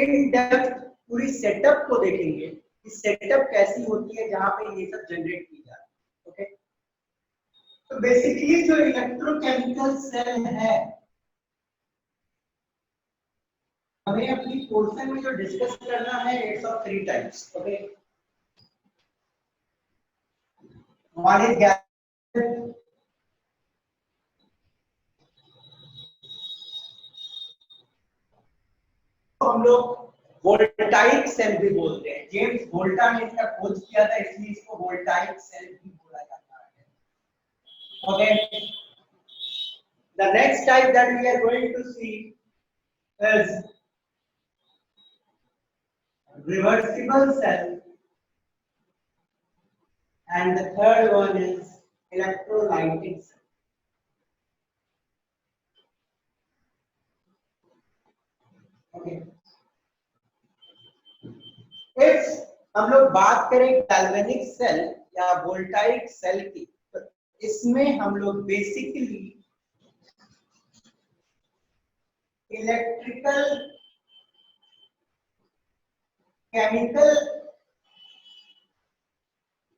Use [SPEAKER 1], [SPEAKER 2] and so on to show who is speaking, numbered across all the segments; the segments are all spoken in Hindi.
[SPEAKER 1] इन डेप्थ पूरी सेटअप को देखेंगे कि सेटअप कैसी होती है जहां पे ये सब जनरेट की जाती है। ओके, तो बेसिकली जो इलेक्ट्रोकेमिकल सेल है, हमें अपनी पोर्शन में जो डिस्कस करना है, it's of 3 types. Okay, one is gas, हम लोग वोल्टाइक सेल भी बोलते हैं। जेम्स वोल्टा ने इसका खोज किया था, इसलिए इसको वोल्टाइक सेल भी बोला जाता है। Okay, the next type that we are going to see is reversible cell, and the third one is electrolytic cell. Okay, if हम लोग बात करें गैल्वेनिक सेल या वोल्टाइक सेल की, तो इसमें हम लोग बेसिकली इलेक्ट्रिकल केमिकल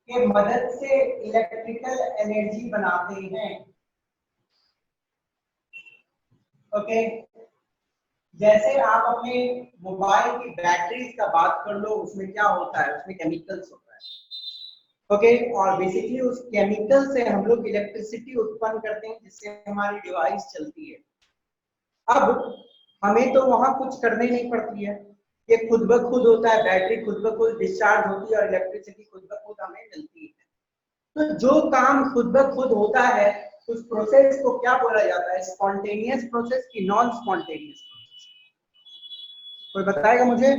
[SPEAKER 1] के मदद से इलेक्ट्रिकल एनर्जी बनाते हैं। ओके, जैसे आप अपने मोबाइल की बैटरीज का बात कर लो, उसमें क्या होता है, उसमें केमिकल्स होता है। ओके, और बेसिकली उस केमिकल से हम लोग इलेक्ट्रिसिटी उत्पन्न करते हैं जिससे हमारी डिवाइस चलती है। अब हमें तो वहां कुछ करने नहीं पड़ती है, ये खुद ब खुद होता है, बैटरी खुद ब खुद डिस्चार्ज होती है और इलेक्ट्रिसिटी खुद ब खुद हमें मिलती है। तो जो काम खुद ब खुद होता है, उस प्रोसेस को क्या बोला जाता है, स्पॉन्टेनियस प्रोसेस की नॉन स्पॉन्टेनियस प्रोसेस? कोई बताएगा मुझे?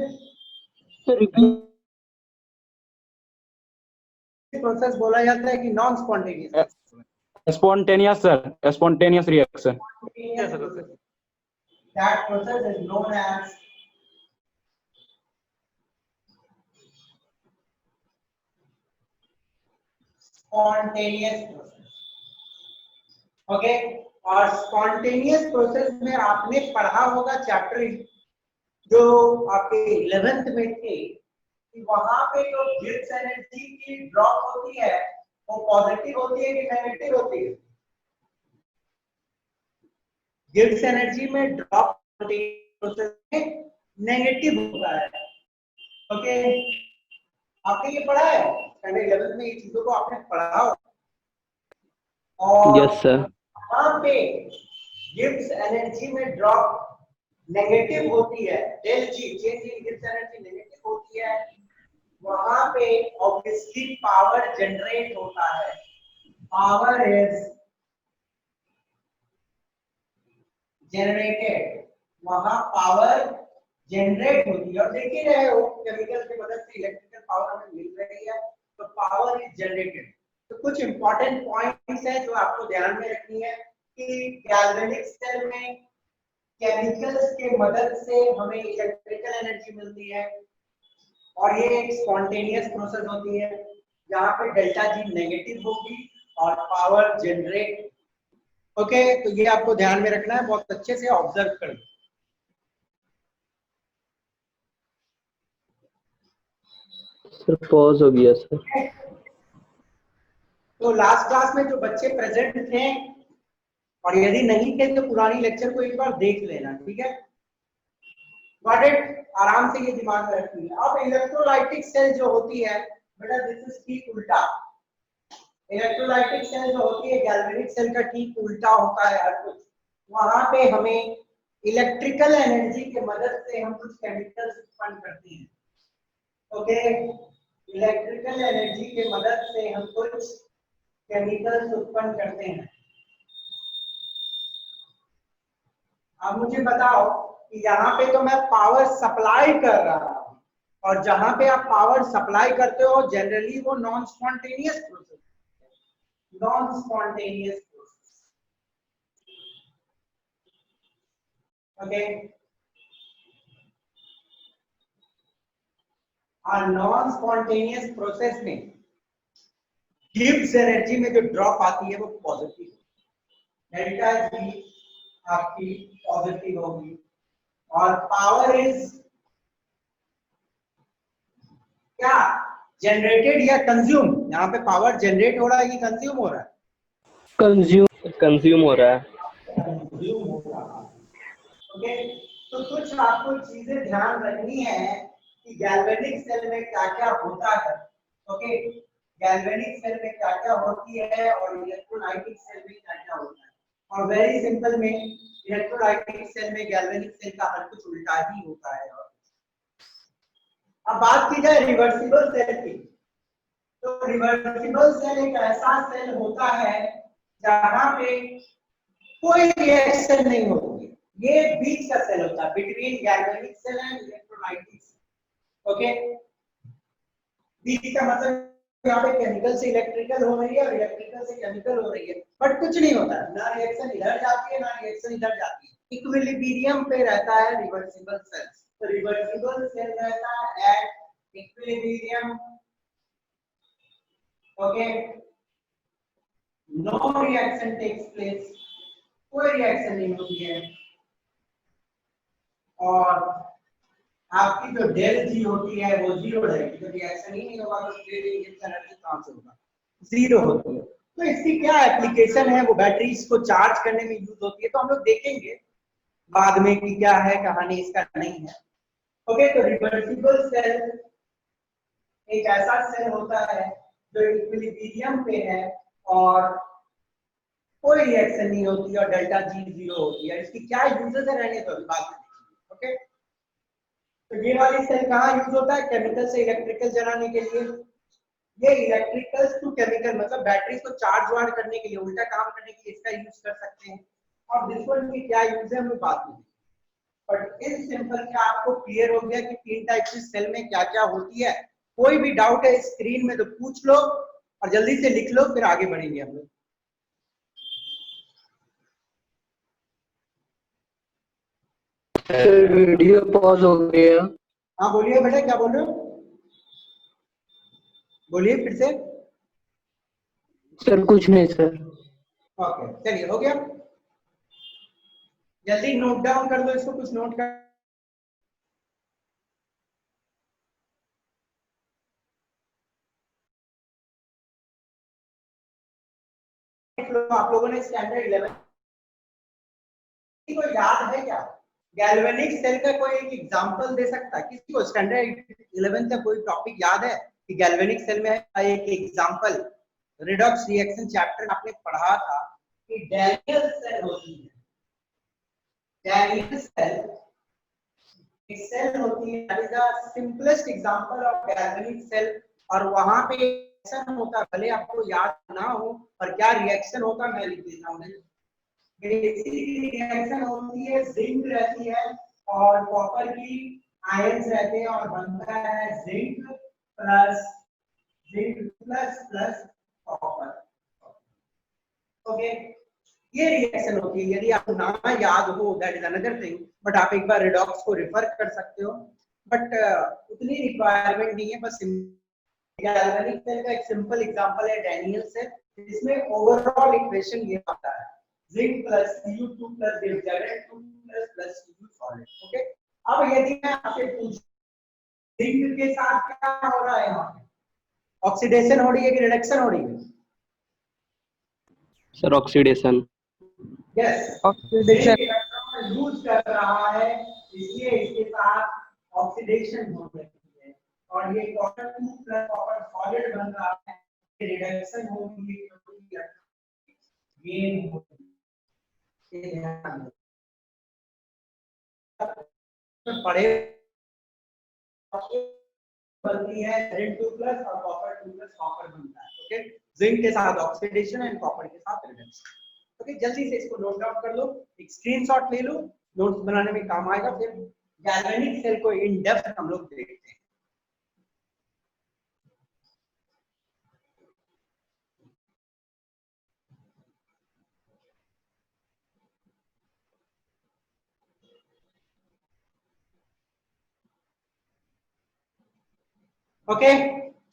[SPEAKER 1] प्रोसेस बोला जाता है कि non spontaneous?
[SPEAKER 2] Spontaneous sir, spontaneous reaction.
[SPEAKER 1] That process is known as spontaneous process. Okay, और spontaneous process में आपने पढ़ा होगा चैप्टर जो आपके 11th में थे, कि वहां पे जो गिब्स एनर्जी की ड्रॉप होती है वो पॉजिटिव होती है कि नेगेटिव होती है? गिब्स एनर्जी में ड्रॉप प्रोसेस में नेगेटिव होता है। ओके, आपने ये पढ़ा है स्टैंडर्ड 11 में, ये चीजों को आपने पढ़ा हो? और
[SPEAKER 3] यस सर,
[SPEAKER 1] वहां पे गिब्स एनर्जी में ड्रॉप नेगेटिव होती है, del G change in Gibbs energy negative होती है, वहां पे ऑब्वियसली पावर जनरेट होता है। पावर इज जनरेटेड, वहां पावर जनरेट होती है। और देख ही रहे हो केमिकल की मदद से इलेक्ट्रिकल पावर हमें मिल रही है, तो पावर इज जनरेटेड। तो कुछ इंपॉर्टेंट पॉइंट्स हैं जो आपको ध्यान में रखनी है कि गैल्वेनिक सेल में केमिकल्स के मदद से हमें इलेक्ट्रिकल एनर्जी मिलती है, और ये एक स्पॉन्टेनियस प्रोसेस होती है जहां पे डेल्टा जी नेगेटिव होगी और पावर जनरेट। ओके, तो ये आपको ध्यान में रखना है, बहुत अच्छे से ऑब्जर्व करना।
[SPEAKER 3] सर पॉज हो गया सर।
[SPEAKER 1] तो लास्ट क्लास में जो बच्चे प्रेजेंट थे, और यदि नहीं थे तो पुरानी लेक्चर को एक बार देख लेना, ठीक है? Got it? आराम से ये दिमाग में रखनी है। अब इलेक्ट्रोलाइटिक सेल जो होती है बेटा, दिस इज ठीक उल्टा। इलेक्ट्रोलाइटिक सेल जो होती है गैल्वेनिक सेल का ठीक उल्टा होता है हर कुछ। वहां पे हमें इलेक्ट्रिकल एनर्जी की मदद से हम कुछ केमिकल्स उत्पन्न करते हैं। ओके, इलेक्ट्रिकल एनर्जी की मदद से हम कुछ केमिकल्स उत्पन्न करते हैं। अब मुझे बताओ कि यहाँ पे तो मैं पावर सप्लाई कर रहा हूँ, और जहां पे आप पावर सप्लाई करते हो जनरली वो non spontaneous process, non spontaneous process. Okay, और नॉन स्पॉन्टेनियस प्रोसेस में गिब्स एनर्जी में जो ड्रॉप आती है वो पॉजिटिव, डेल्टा जी आपकी पॉजिटिव होगी, और पावर इज क्या जनरेटेड या कंज्यूम, यहाँ पे पावर जनरेट हो रहा है कि कंज्यूम हो रहा है?
[SPEAKER 3] कंज्यूम हो रहा है।
[SPEAKER 1] कंज्यूम हो रहा है। ओके, तो कुछ आपको चीजें ध्यान रखनी है कि गैल्वेनिक सेल में क्या क्या होता है। ओके, गैल्वेनिक सेल में क्या क्या होती है और इलेक्ट्रोलाइटिक सेल में क्या क्या होता है। और वेरी सिंपल में इलेक्ट्रोलाइटिक सेल में गैल्वेनिक सेल का हर कुछ उल्टा ही होता है। और अब बात की जाए रिवर्सिबल सेल की, तो रिवर्सिबल सेल एक ऐसा सेल होता है जहां पे कोई रिएक्शन नहीं होती है। ये बीच का सेल होता है, between galvanic cell and electrolytic cell. Okay, बीच का मतलब यहाँ पे केमिकल से इलेक्ट्रिकल हो रही है और इलेक्ट्रिकल से केमिकल हो रही है, बट कुछ नहीं होता है, ना रिएक्शन इधर जाती है ना रिएक्शन इधर जाती है। इक्विलिब्रियम पे रहता है रिवर्सिबल सेल। तो रिवर्सिबल सेल रहता है at equilibrium. Okay, no reaction takes place, कोई रिएक्शन नहीं होती है। और आपकी जो डेल जी होती है वो जीरो रहेगी, जब रिएक्शन ही नहीं होगा तो फिर एनर्जी कहां से होगा, जीरो होती है। तो इसकी क्या एप्लीकेशन है, वो बैटरीज को चार्ज करने में यूज होती है, तो हम लोग देखेंगे बाद में कि क्या है कहानी इसका नहीं है। ओके, तो रिवर्सिबल सेल एक ऐसा सेल होता है जो इक्विलिब्रियम पे है और कोई रिएक्शन नहीं होती और डेल्टा जी जीरो होती है। इसकी क्या यूजेस है रहने तो अभी बाद में देखेंगे। ओके, तो ये वाली सेल कहाँ यूज होता है, केमिकल से इलेक्ट्रिकल जलाने के लिए। ये इलेक्ट्रिकल टू केमिकल मतलब बैटरी को चार्ज वार्ज करने के लिए, उल्टा काम करने के लिए इसका यूज कर सकते हैं। और दिस वन की क्या यूज है हम लोग बात में, बट इन सिंपल क्या आपको क्लियर हो गया कि तीन टाइप की सेल में क्या क्या होती है। कोई भी डाउट है स्क्रीन में तो पूछ लो और जल्दी से लिख लो, फिर आगे बढ़ेंगे हम लोग।
[SPEAKER 3] सर वीडियो पॉज हो गया।
[SPEAKER 1] हाँ बोलिए बेटा, क्या बोल रहे हो, बोलिए फिर से।
[SPEAKER 3] सर कुछ नहीं सर।
[SPEAKER 1] ओके चलिए, हो गया, जल्दी नोट डाउन कर दो इसको, कुछ नोट कर लो। आप लोगों ने स्टैंडर्ड 11 को याद है क्या, गैल्वेनिक सेल का कोई एक एग्जांपल दे सकता है किसी को, स्टैंडर्ड 11 का कोई टॉपिक याद है कि गैल्वेनिक सेल में एक एग्जांपल, रिडॉक्स रिएक्शन चैप्टर आपने पढ़ा था कि डैनियल सेल होती है। डैनियल सेल एक सेल होती है, that is the simplest example of galvanic cell. और वहां पे रिएक्शन होता है, भले आपको याद ना हो, पर क्या रिएक्शन होता मैं लिख देता हूं। बेसिकली रिएक्शन होती है, जिंक रहती है और कॉपर की आयंस रहते हैं और बनता है plus zinc plus plus copper. Okay, ये रिएक्शन होती है। यदि आपको ना याद हो that is another thing, but आप एक बार रिडॉक्स को रिफर कर सकते हो, बट उतनी रिक्वायरमेंट नहीं है। बस गैल्वेनिक सेल का एक सिंपल एग्जांपल है डैनियल सेल, जिसमें ओवरऑल इक्वेशन ये आता है zinc plus Cu2 plus Zn2 plus plus Cu solid. Okay, अब यदि मैं आपसे पूछूं जिंक के साथ क्या हो रहा है, यहाँ पे ऑक्सीडेशन हो रही है कि रिडक्शन हो रही है?
[SPEAKER 3] Sir oxidation.
[SPEAKER 1] Yes,
[SPEAKER 4] oxidation.
[SPEAKER 1] Zinc electron use कर रहा है, इसलिए इसके साथ ऑक्सीडेशन हो रही है और ये कॉपर 2 प्लस कॉपर सॉलिड बन रहा है, रिडक्शन होगी, गेन होगी। ये ध्यान रखना पड़े, बनती है Zn2 प्लस और कॉपर 2 प्लस कॉपर बनता है। ओके, जिंक के साथ ऑक्सीडेशन एंड कॉपर के साथ रिडक्शन। ओके, जल्दी से इसको नोट डाउन कर लो, एक स्क्रीनशॉट ले लो, नोट्स बनाने में काम आएगा। फिर गैल्वेनिक सेल को इन डेप्थ हम लोग देखते हैं। ओके,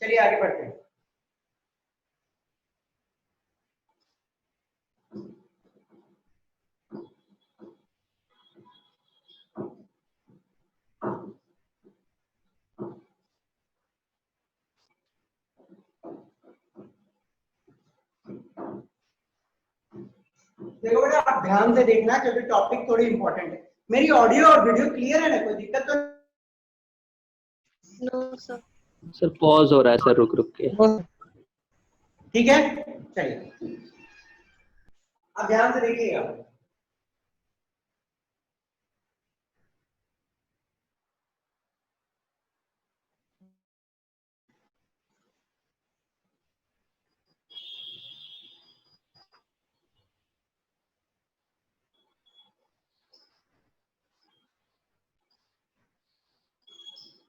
[SPEAKER 1] चलिए आगे बढ़ते हैं। देखो बेटा आप ध्यान से देखना क्योंकि टॉपिक थोड़ी इंपॉर्टेंट है। मेरी ऑडियो और वीडियो क्लियर है ना, कोई दिक्कत तो
[SPEAKER 4] नो सर।
[SPEAKER 3] सर पॉज हो रहा है सर, रुक रुक के।
[SPEAKER 1] ठीक है? चलिए अब ध्यान से देखिएगा।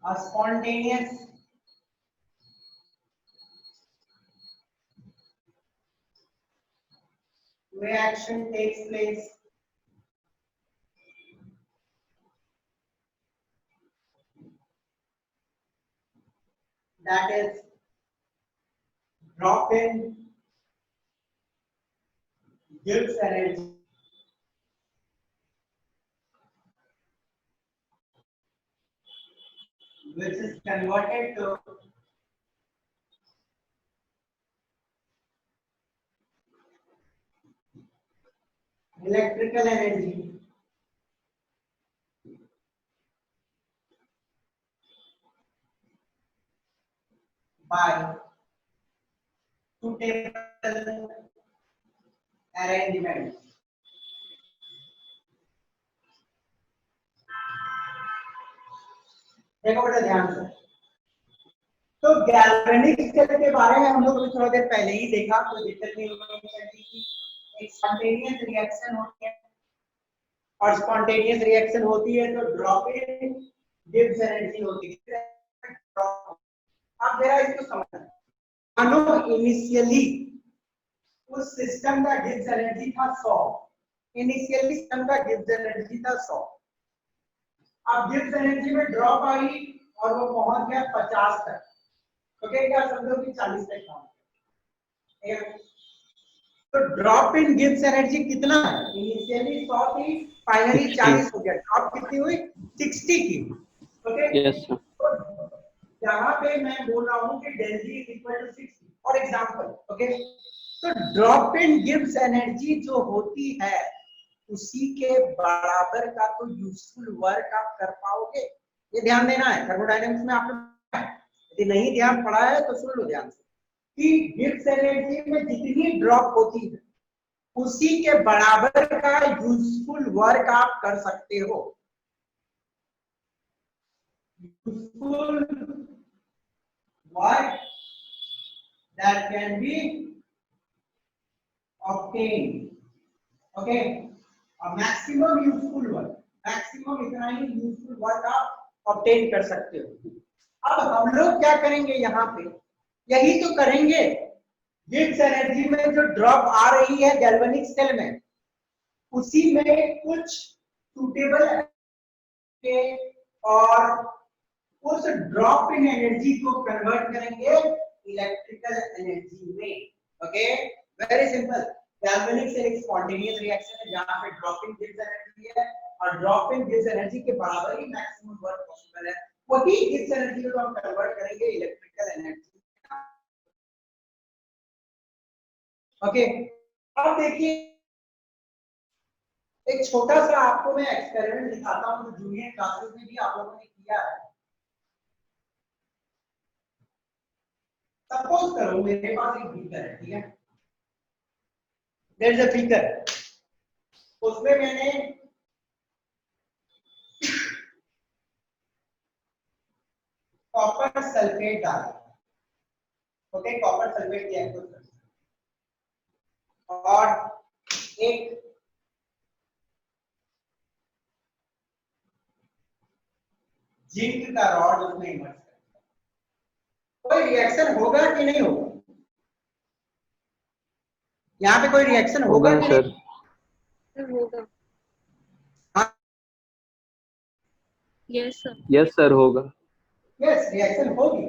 [SPEAKER 1] A spontaneous reaction takes place that is drop in gives energy which is converted to electrical energy by suitable arrangement. देखो बेटा ध्यान से, तो गैल्वेनिक सेल के बारे में हम लोग अभी थोड़ा देर पहले ही देखा, कोई दिक्कत नहीं होगी। एक स्पॉन्टेनियस रिएक्शन होती है और स्पॉन्टेनियस रिएक्शन होती है तो ड्रॉप इन गिव्स एनर्जी होती है। अब जरा इसको समझना, मानो इनिशियली उस सिस्टम का गिव्स एनर्जी था 100, इनिशियली सिस्टम का गिव्स एनर्जी था 100। अब गिव्स एनर्जी में ड्रॉप आई और वो पहुंच गया 50 तक। ओके, क्या समझो कि 40 तक पहुंच गया। तो ड्रॉप इन गिव्स एनर्जी कितना है? इनिशियली 100 थी, फाइनली 40 हो गया। ड्रॉप कितनी हुई? 60 की। Okay,
[SPEAKER 3] yes sir.
[SPEAKER 1] यहाँ पे मैं बोल रहा हूँ कि del G is equal to 60 for example. Okay, तो ड्रॉप इन गिव्स एनर्जी जो होती है उसी के बराबर का तो यूजफुल वर्क आप कर पाओगे, ये ध्यान देना है। थर्मोडायनेमिक्स में आपने यदि नहीं ध्यान पड़ा है तो सुन लो ध्यान से कि गिव्स एनर्जी में जितनी ड्रॉप होती है उसी के बराबर का यूजफुल वर्क आप कर सकते हो। Useful work that can be obtained, okay, a maximum useful work, maximum इतना ही यूजफुल वर्क आप ऑब्टेन कर सकते हो। अब हम लोग क्या करेंगे यहाँ पे, यही तो करेंगे। गिव्स एनर्जी में जो ड्रॉप आ रही है गैल्वेनिक सेल में, उसी में कुछ सुटेबल और उस ड्रॉप इन एनर्जी को कन्वर्ट करेंगे इलेक्ट्रिकल एनर्जी में। Okay, very simple. Galvanic cell एक स्पॉन्टेनियस रिएक्शन है जहां पे ड्रॉप इन गिव्स एनर्जी है और ड्रॉप इन गिव्स एनर्जी के बराबर ही मैक्सिमम वर्क पॉसिबल है। वही गिव्स एनर्जी को हम कन्वर्ट करेंगे इलेक्ट्रिकल एनर्जी। ओके, अब देखिए एक छोटा सा आपको मैं एक्सपेरिमेंट दिखाता हूं जो जूनियर क्लासेस में भी आप लोगों ने किया है। सपोज करो मेरे पास एक बीकर है, ठीक है, देयर इज अ बीकर, उसमें मैंने कॉपर सल्फेट डाला। ओके, कॉपर सल्फेट की एक्वस और एक जिंक का रॉड उसमें इमर्ज कर, कोई रिएक्शन होगा कि नहीं होगा? यहाँ पे कोई रिएक्शन होगा कि
[SPEAKER 3] सर?
[SPEAKER 4] सर होगा।
[SPEAKER 1] हाँ,
[SPEAKER 4] यस सर।
[SPEAKER 3] यस सर होगा।
[SPEAKER 1] यस, रिएक्शन होगी।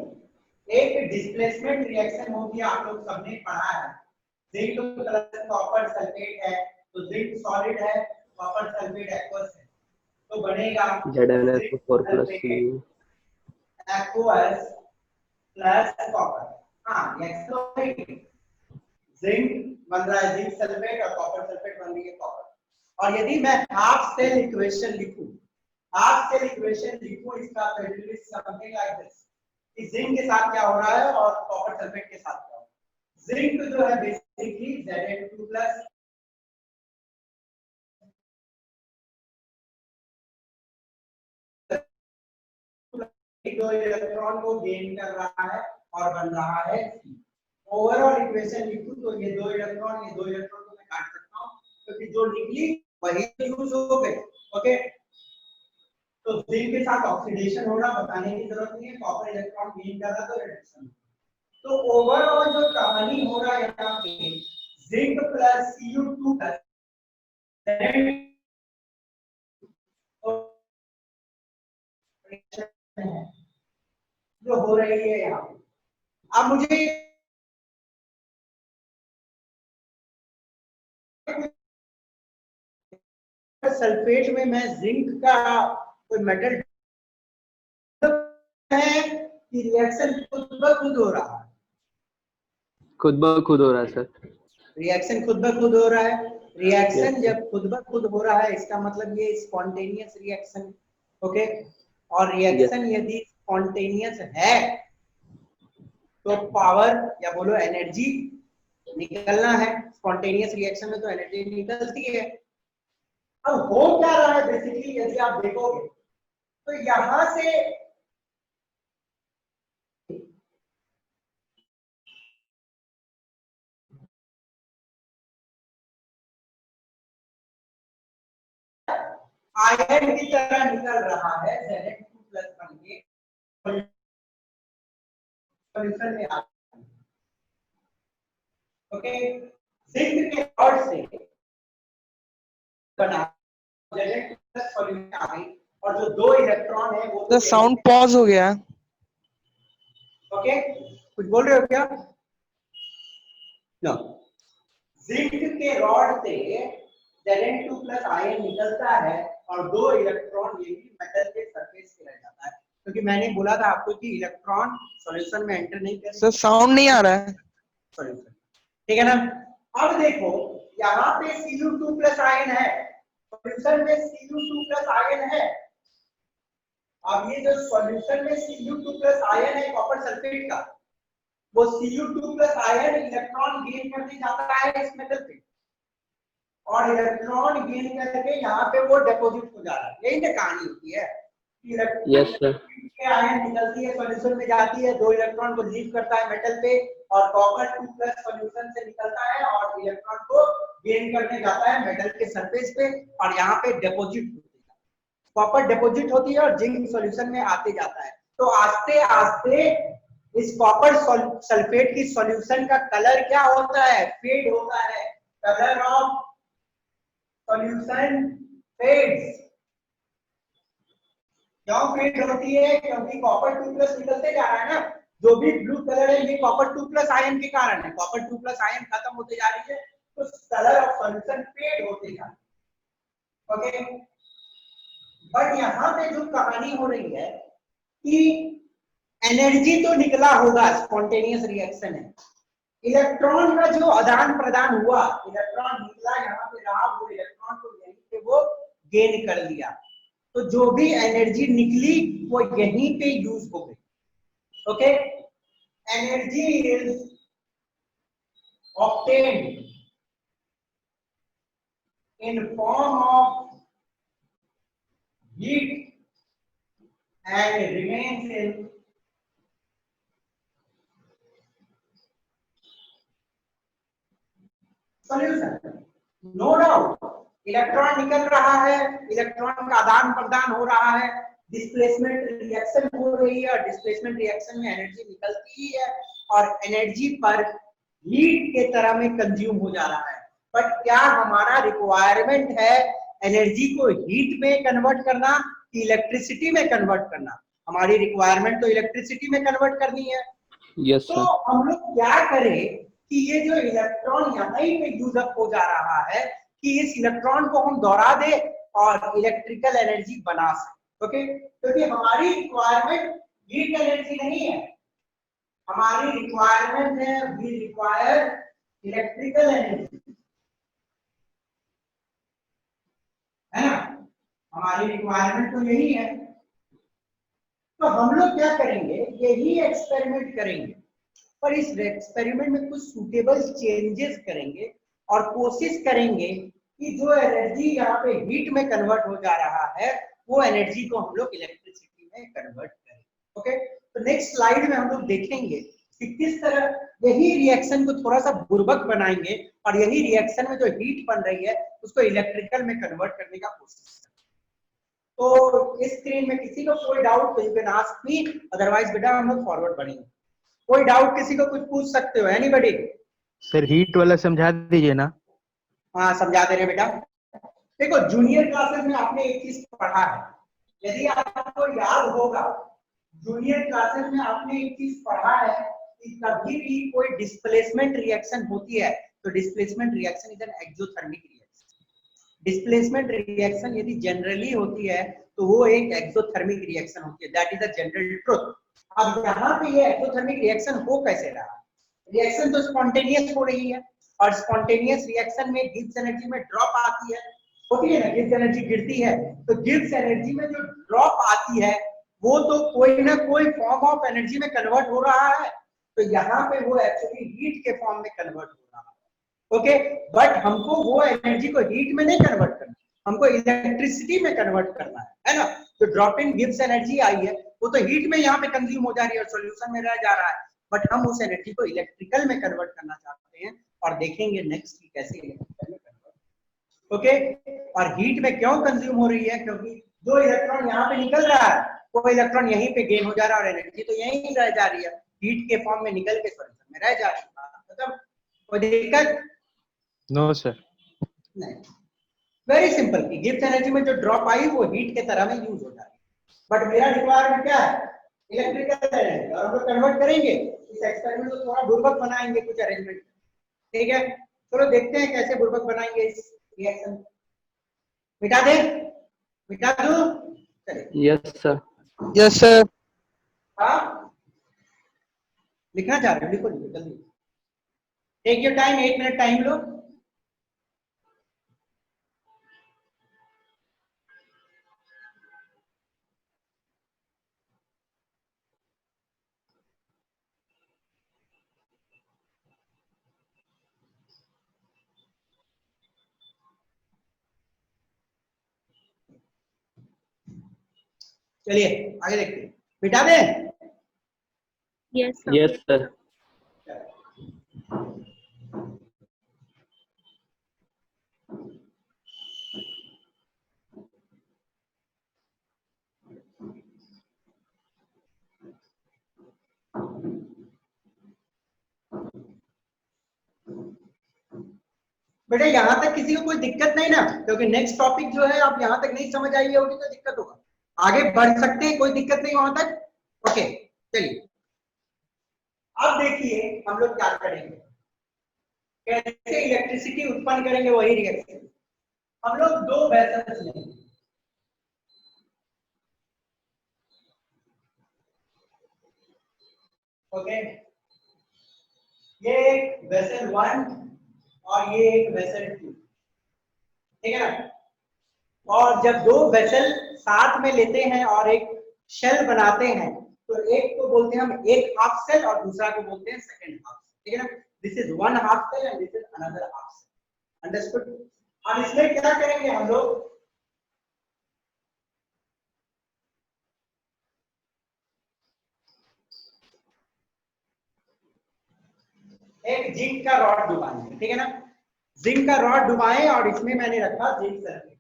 [SPEAKER 1] एक डिस्प्लेसमेंट रिएक्शन होगी, आप लोग सबने पढ़ा है। जिंक प्लस कॉपर सल्फेट है तो जिंक सॉलिड है, कॉपर सल्फेट एक्वस है, तो बनेगा
[SPEAKER 3] ZnSO4 + Cu।
[SPEAKER 1] Aqueous plus copper. हाँ, रिएक्शन जिंक बन रहा है जिंक सल्फेट और कॉपर सल्फेट बन रही है कॉपर। और यदि मैं हाफ सेल इक्वेशन लिखूं, इसका समथिंग लाइक दिस, कि जिंक के साथ क्या हो रहा है और कॉपर सल्फेट के साथ क्या हो रहा है। जिंक जो है बेसिकली Zn2 प्लस दो इलेक्ट्रॉन को गेन कर रहा है और बन रहा है ओवरऑल इक्वेशन लिखूं तो ये दो इलेक्ट्रॉन को मैं काट सकता हूं क्योंकि जो निकली वही यूज हो गई। ओके, तो जिंक के साथ ऑक्सीडेशन होना बताने की जरूरत नहीं है, कॉपर इलेक्ट्रॉन गेन कर रहा तो रिडक्शन। तो ओवरऑल जो कहानी हो रहा है यहाँ पे जिंक प्लस Cu2 प्लस जो हो रही है यहाँ पे। अब मुझे सल्फेट में मैं जिंक का कोई मेटल है कि रिएक्शन खुद ब खुद हो रहा है,
[SPEAKER 3] खुद ब खुद हो रहा है सर।
[SPEAKER 1] रिएक्शन खुद ब खुद हो रहा है। रिएक्शन जब खुद ब खुद हो रहा है इसका मतलब ये स्पॉन्टेनियस रिएक्शन। ओके, और रिएक्शन यदि स्पॉन्टेनियस है तो पावर या बोलो एनर्जी निकलना है। स्पॉन्टेनियस रिएक्शन में तो एनर्जी निकलती है। अब हो क्या रहा है बेसिकली यदि आप देखोगे तो यहां से आयन की तरह निकल रहा है Zn2 प्लस बन के सॉल्यूशन में आ। ओके, जिंक के रॉड से बना Zn2 प्लस सॉल्यूशन आ गई और जो दो इलेक्ट्रॉन है वो
[SPEAKER 5] तो साउंड पॉज हो गया।
[SPEAKER 1] ओके, कुछ बोल रहे हो क्या? नो, जिंक के रॉड से Zn2 प्लस आयन निकलता है और दो इलेक्ट्रॉन ये भी मेटल के सरफेस पे रह जाता है, क्योंकि मैंने बोला था आपको कि इलेक्ट्रॉन सॉल्यूशन में एंटर नहीं कर
[SPEAKER 5] सर साउंड नहीं आ रहा है।
[SPEAKER 1] सॉल्यूशन, ठीक है ना। अब देखो यहाँ पे Cu2 प्लस आयन है, सॉल्यूशन में Cu2 प्लस आयन है। अब ये जो सॉल्यूशन में Cu2 प्लस आयन है कॉपर सल्फेट का, वो Cu2 plus ion electron gain करने जाता है इस मेटल पे और इलेक्ट्रॉन गेन करके यहाँ पे वो डिपॉजिट हो जा रहा है। यही ना कहानी होती है।
[SPEAKER 3] Yes sir.
[SPEAKER 1] आयन निकलती है सॉल्यूशन में जाती है, दो इलेक्ट्रॉन को लीव करता है मेटल पे और कॉपर 2 प्लस सॉल्यूशन से निकलता है और इलेक्ट्रॉन को गेन करने जाता है मेटल के सरफेस पे और यहाँ पे डिपॉजिट होती है। कॉपर डिपॉजिट होती है और जिंक सॉल्यूशन में आते जाता है। तो आस्ते आस्ते इस कॉपर सल्फेट की सॉल्यूशन का कलर क्या होता है? फेड होता है। Colour of solution fades. क्यों फेड होती है? क्योंकि कॉपर 2 प्लस निकलते जा रहा है ना, जो भी ब्लू कलर है ये कॉपर 2 प्लस आयन के कारण है। कॉपर 2 प्लस आयन खत्म होते जा रही है तो कलर ऑफ सॉल्यूशन फेड होते जा रहा है। ओके, बट यहाँ पे जो कहानी हो रही है कि एनर्जी तो निकला होगा, स्पॉन्टेनियस रिएक्शन है, इलेक्ट्रॉन का जो आदान प्रदान हुआ, इलेक्ट्रॉन निकला यहाँ पे रहा, वो इलेक्ट्रॉन को यहीं पे वो गेन कर लिया, तो जो भी एनर्जी निकली वो यहीं पे यूज हो गई। Okay, energy is obtained in form of heat and remains in solution. No doubt, electron निकल रहा है, इलेक्ट्रॉन का आदान प्रदान हो रहा है, डिस्प्लेसमेंट रिएक्शन हो रही है और डिस्प्लेसमेंट रिएक्शन में एनर्जी निकलती ही है और एनर्जी पर हीट के तरह में कंज्यूम हो जा रहा है। बट क्या हमारा रिक्वायरमेंट है एनर्जी को हीट में कन्वर्ट करना कि इलेक्ट्रिसिटी में कन्वर्ट करना? हमारी रिक्वायरमेंट तो इलेक्ट्रिसिटी में कन्वर्ट करनी है।
[SPEAKER 3] यस
[SPEAKER 1] तो हम लोग क्या करें कि ये जो इलेक्ट्रॉन यहाँ पे यूज अप हो जा रहा है कि इस इलेक्ट्रॉन को हम दोहरा दे और इलेक्ट्रिकल एनर्जी बना सके। ओके, क्योंकि हमारी रिक्वायरमेंट हीट एनर्जी नहीं है, हमारी रिक्वायरमेंट है वी रिक्वायर इलेक्ट्रिकल एनर्जी, है ना, हमारी रिक्वायरमेंट तो यही है। तो हम लोग क्या करेंगे, यही एक्सपेरिमेंट करेंगे, पर इस एक्सपेरिमेंट में कुछ सुटेबल चेंजेस करेंगे और कोशिश करेंगे कि जो एनर्जी यहाँ पे हीट में कन्वर्ट हो जा रहा है वो एनर्जी को हम लोग इलेक्ट्रिसिटी में कन्वर्ट करें। ओके, तो नेक्स्ट स्लाइड में हम लोग देखेंगे कि किस तरह यही रिएक्शन को थोड़ा सा बुर्बक बनाएंगे और यही रिएक्शन में जो हीट बन रही है उसको इलेक्ट्रिकल में कन्वर्ट करने का कोशिश करेंगे। तो इस स्क्रीन में किसी को कोई डाउट तो you can ask me, otherwise बेटा हम लोग फॉरवर्ड बढ़ेंगे। कोई डाउट किसी को कुछ पूछ सकते हो, एनीबॉडी?
[SPEAKER 6] सर हीट वाला समझा दीजिए ना।
[SPEAKER 1] हाँ समझा दे रहे बेटा। देखो जूनियर क्लासेस में आपने एक चीज पढ़ा है, यदि आपको याद होगा जूनियर क्लासेस में आपने एक चीज पढ़ा है कि कभी भी कोई डिस्प्लेसमेंट रिएक्शन होती है तो displacement reaction is an exothermic reaction. Displacement reaction यदि जनरली होती है तो वो एक एक्सोथर्मिक रिएक्शन होती है, that is a general truth. अब यहाँ पे ये एक्सोथर्मिक रिएक्शन हो कैसे रहा, रिएक्शन तो स्पॉन्टेनियस हो रही है और स्पॉन्टेनियस रिएक्शन में गिब्स एनर्जी में ड्रॉप आती है, होती है ना, गिब्स एनर्जी गिरती है, तो गिब्स एनर्जी में जो ड्रॉप आती है वो तो कोई ना कोई फॉर्म ऑफ एनर्जी में कन्वर्ट हो रहा है, तो यहाँ पे वो एक्चुअली हीट के फॉर्म में कन्वर्ट हो रहा है। ओके, बट हमको वो एनर्जी को हीट में नहीं कन्वर्ट करना, हमको इलेक्ट्रिसिटी में कन्वर्ट करना है ना। तो ड्रॉप इन गिब्स एनर्जी आई है वो तो हीट में यहाँ पे कंज्यूम हो जा रही है और सॉल्यूशन में रह जा रहा है, बट हम उस एनर्जी को इलेक्ट्रिकल में कन्वर्ट करना चाहते हैं और देखेंगे नेक्स्ट की कैसे इलेक्ट्रिकल में कन्वर्ट। ओके, और हीट में क्यों कंज्यूम हो रही है, क्योंकि जो इलेक्ट्रॉन यहाँ पे निकल रहा है वो इलेक्ट्रॉन यहीं पे गेन हो जा रहा है और एनर्जी तो यहीं रह जा रही है, हीट के फॉर्म में निकल के सॉल्यूशन में रह जा रही है। मतलब कोई दिक्कत?
[SPEAKER 6] No sir.
[SPEAKER 1] नहीं, वेरी सिंपल कि गिब्स एनर्जी में जो ड्रॉप आई वो हीट के तरह में यूज हो जा रही है, बट मेरा रिक्वायरमेंट क्या है, इलेक्ट्रिकल एनर्जी, और हम लोग कन्वर्ट करेंगे इस एक्सपेरिमेंट को थोड़ा बुर्बक बनाएंगे कुछ अरेंजमेंट। ठीक है, चलो देखते हैं कैसे बुर्बक बनाएंगे इस रिएक्शन। मिटा दे, मिटा दूं? चलिए।
[SPEAKER 3] Yes sir.
[SPEAKER 5] Yes sir.
[SPEAKER 1] हाँ लिखना चाह रहे हो, लिखो लिखो जल्दी, take your time, 1 minute time लो। चलिए आगे देखते हैं, मिटा दें?
[SPEAKER 4] Yes, sir.
[SPEAKER 3] Yes sir.
[SPEAKER 1] बेटा यहाँ तक किसी को कोई दिक्कत नहीं ना, क्योंकि नेक्स्ट टॉपिक जो है आप यहाँ तक नहीं समझ आई होगी तो दिक्कत होगा, आगे बढ़ सकते हैं, कोई दिक्कत नहीं वहां तक। ओके चलिए, अब देखिए हम लोग क्या करेंगे, कैसे इलेक्ट्रिसिटी उत्पन्न करेंगे वही रिएक्शन। हम लोग 2 वेसल्स लेंगे, ओके, ये एक वेसल 1 और ये एक वेसल 2, ठीक है ना। और जब 2 वेसल साथ में लेते हैं और एक शेल बनाते हैं तो एक को बोलते हैं हम एक हाफ सेल और दूसरा को बोलते हैं सेकंड हाफ सेल, ठीक है ना। This is 1 half cell and this is another half cell, understood. और इसमें क्या करेंगे हम लोग, एक जिंक का रॉड डुबाएंगे, ठीक है ना, जिंक का रॉड डुबाएं और इसमें मैंने रखा जिंक सर्किट,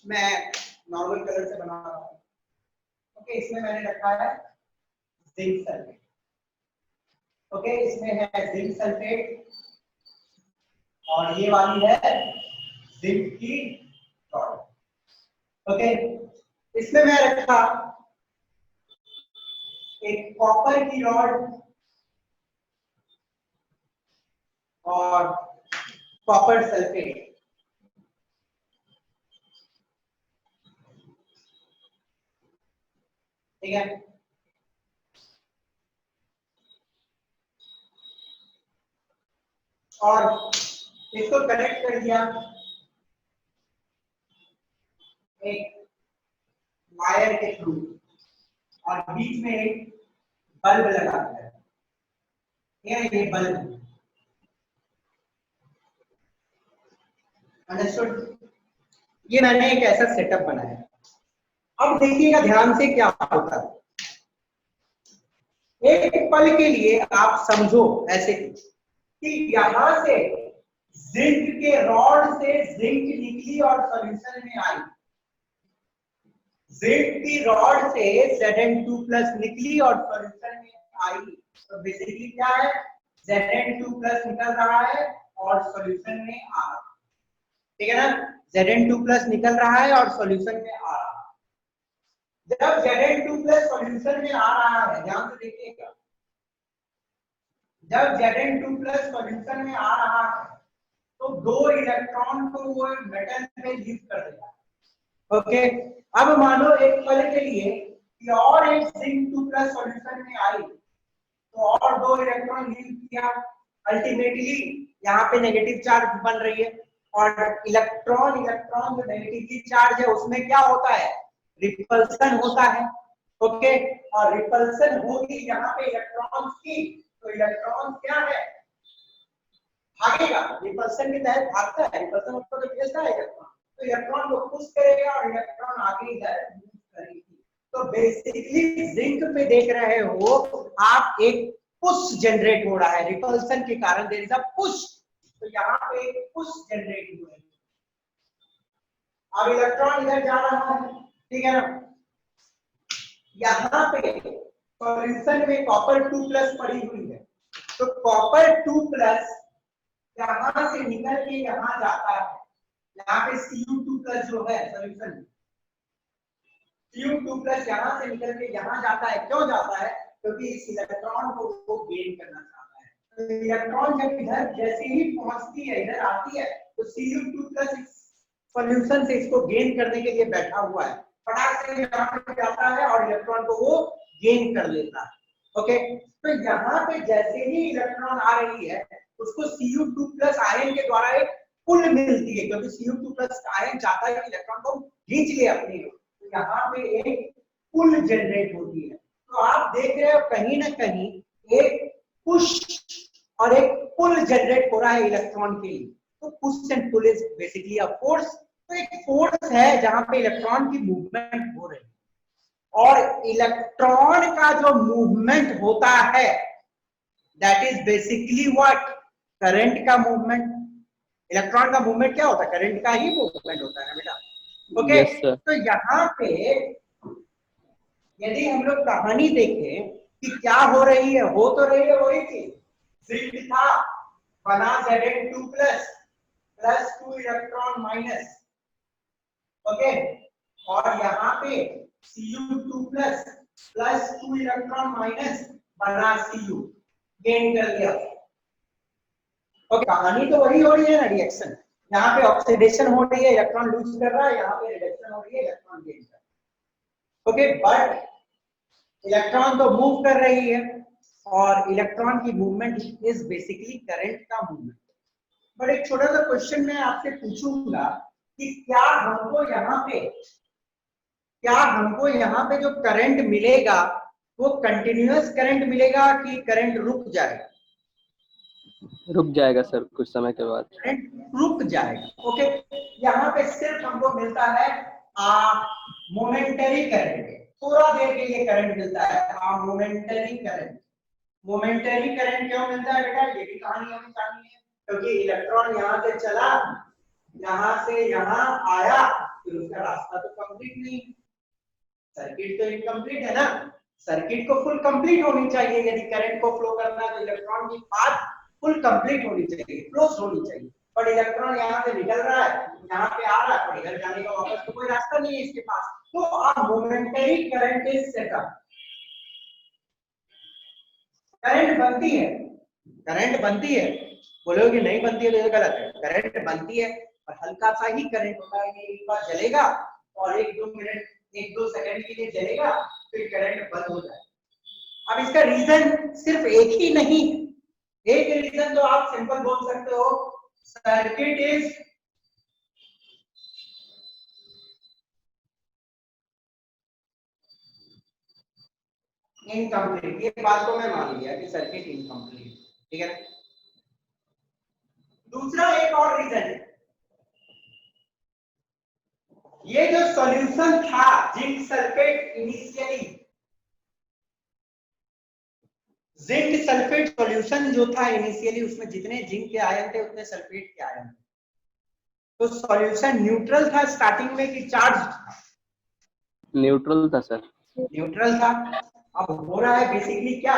[SPEAKER 1] मैं नॉर्मल कलर से बना रहा हूं, ओके, इसमें मैंने रखा है जिंक सल्फेट, ओके, इसमें है जिंक सल्फेट और ये वाली है जिंक की रॉड, ओके। इसमें मैं रखा एक कॉपर की रॉड और कॉपर सल्फेट, ठीक है। और इसको कनेक्ट कर दिया एक वायर के थ्रू और बीच में एक बल्ब लगा दिया, ये बल्ब। अंडरस्टूड? ये मैंने एक ऐसा सेटअप बनाया। अब देखिएगा ध्यान से क्या होता है। एक पल के लिए आप समझो ऐसे कि यहां से जिंक के रॉड से जिंक निकली और सॉल्यूशन में आई। जिंक की रॉड से Zn2+ निकली और सॉल्यूशन में आई। तो बेसिकली क्या है, Zn2+ निकल रहा है और सॉल्यूशन में आ रहा है, ठीक है ना। Zn2+ निकल रहा है और सॉल्यूशन में आ रहा है। जब Zn2+ सॉल्यूशन में आ रहा है, ध्यान से देखिएगा, जब Zn2+ सॉल्यूशन में आ रहा है तो 2 इलेक्ट्रॉन को वो मेटल में लीव कर देगा। ओके, अब मानो एक पल के लिए कि और एक Zn2+ सॉल्यूशन में आई तो और 2 इलेक्ट्रॉन लीव किया। अल्टीमेटली यहाँ पे नेगेटिव चार्ज बन रही है और इलेक्ट्रॉन जो नेगेटिवली चार्ज है उसमें क्या होता है, रिपल्सन होता है। ओके, और रिपल्सन होगी यहाँ पे इलेक्ट्रॉन्स की, तो इलेक्ट्रॉन क्या है, भागेगा, रिपल्सन के तहत भागता है। रिपल्सन ऊपर तो भेजता है इलेक्ट्रॉन, तो इलेक्ट्रॉन को पुश करेगा और इलेक्ट्रॉन आगे इधर मूव करेगी। तो बेसिकली जिंक पे देख रहे हो आप, एक पुश जनरेट हो रहा है रिपल्सन के कारण, देयर इज अ पुश। तो यहाँ पे एक पुश जनरेट हुआ है। अब इलेक्ट्रॉन इधर जा रहा है, ठीक है ना। यहाँ पे सॉल्यूशन में Copper2+ पड़ी हुई है, तो Copper2+ यहां से निकल के यहां जाता है। यहाँ पे Cu2+ जो है सॉल्यूशन में, Cu2+ यहां से निकल के यहां जाता है। क्यों जाता है, क्योंकि इस इलेक्ट्रॉन को वो गेन करना चाहता है। तो इलेक्ट्रॉन जब इधर जैसे ही पहुंचती है, इधर आती है, तो Cu2+ सॉल्यूशन से इसको गेन करने के लिए बैठा हुआ है, फटाक से यहाँ पे जाता है और इलेक्ट्रॉन को वो गेन कर लेता है। ओके, तो यहाँ पे जैसे ही इलेक्ट्रॉन आ रही है उसको Cu2+ आयन के द्वारा एक पुल मिलती है, क्योंकि Cu2+ आयन चाहता है कि इलेक्ट्रॉन को खींच ले अपनी ओर। तो यहाँ पे एक पुल जनरेट होती है। तो आप देख रहे हो कहीं ना कहीं एक पुश और एक पुल जनरेट हो रहा है इलेक्ट्रॉन के लिए। तो push and pull is basically a force. तो एक फोर्स है जहां पे इलेक्ट्रॉन की मूवमेंट हो रही है, और इलेक्ट्रॉन का जो मूवमेंट होता है that is basically what, current का मूवमेंट। इलेक्ट्रॉन का मूवमेंट क्या होता है, करंट का ही मूवमेंट होता है ना बेटा। ओके, तो यहाँ पे यदि हम लोग कहानी देखें कि क्या हो रही है, हो तो रही है वही चीज, जिंक था, बना Zn2+ +2 इलेक्ट्रॉन माइनस। ओके, और यहाँ पे Cu2+ +2 इलेक्ट्रॉन माइनस बना Cu, गेन कर लिया। ओके, कहानी तो वही हो रही है ना, रिएक्शन। यहाँ पे ऑक्सीडेशन हो रही है, इलेक्ट्रॉन लूज कर रहा है, यहाँ पे रिडक्शन हो रही है, इलेक्ट्रॉन गेन कर रहा है। ओके, बट इलेक्ट्रॉन तो मूव कर रही है और इलेक्ट्रॉन की मूवमेंट इज बेसिकली करंट का मूवमेंट। बट एक छोटा सा क्वेश्चन मैं आपसे पूछूंगा कि क्या हमको यहाँ पे जो करंट मिलेगा वो कंटिन्यूअस करंट मिलेगा कि करंट रुक जाएगा?
[SPEAKER 3] रुक जाएगा सर, कुछ समय के बाद
[SPEAKER 1] करंट रुक जाएगा। ओके, यहाँ पे सिर्फ हमको मिलता है मोमेंटरी करंट, थोड़ा देर के लिए करंट मिलता है, मोमेंटरी करंट। मोमेंटरी करंट क्यों मिलता है बेटा, ये भी कहानी हमें जाननी है। क्योंकि इलेक्ट्रॉन यहाँ से चला, यहाँ से यहाँ आया, फिर उसका रास्ता तो कंप्लीट नहीं, सर्किट तो इनकम्प्लीट है ना। सर्किट को फुल कंप्लीट होनी चाहिए, यदि करंट को फ्लो करना है तो इलेक्ट्रॉन की पाथ फुल कंप्लीट होनी चाहिए, क्लोज होनी चाहिए। पर इलेक्ट्रॉन यहाँ से निकल रहा है, यहाँ पे आ रहा है, और इधर जाने का वापस तो कोई रास्ता नहीं है इसके पास। तो a momentary current is setup. Current बनती है, बोलोगे नहीं बनती है तो ये गलत है। करंट बनती है और हल्का सा ही करंट होता है, ये एक बार जलेगा और 1-2 सेकंड के लिए जलेगा, फिर करंट बंद हो जाएगा। अब इसका रीजन सिर्फ एक ही नहीं, एक रीजन तो आप सिंपल बोल सकते हो, सर्किट इज इनकम्प्लीट। ये बात को मैं मान लिया कि सर्किट इनकम्प्लीट, ठीक है। दूसरा एक और रीजन है, ये जो सॉल्यूशन था zinc sulphate, initially zinc sulphate solution जो था इनिशियली, उसमें जितने जिंक के आयन थे उतने सल्फेट के आयन थे। तो सॉल्यूशन न्यूट्रल था स्टार्टिंग में कि चार्ज था?
[SPEAKER 3] न्यूट्रल था सर।
[SPEAKER 1] न्यूट्रल था। अब हो रहा है बेसिकली क्या,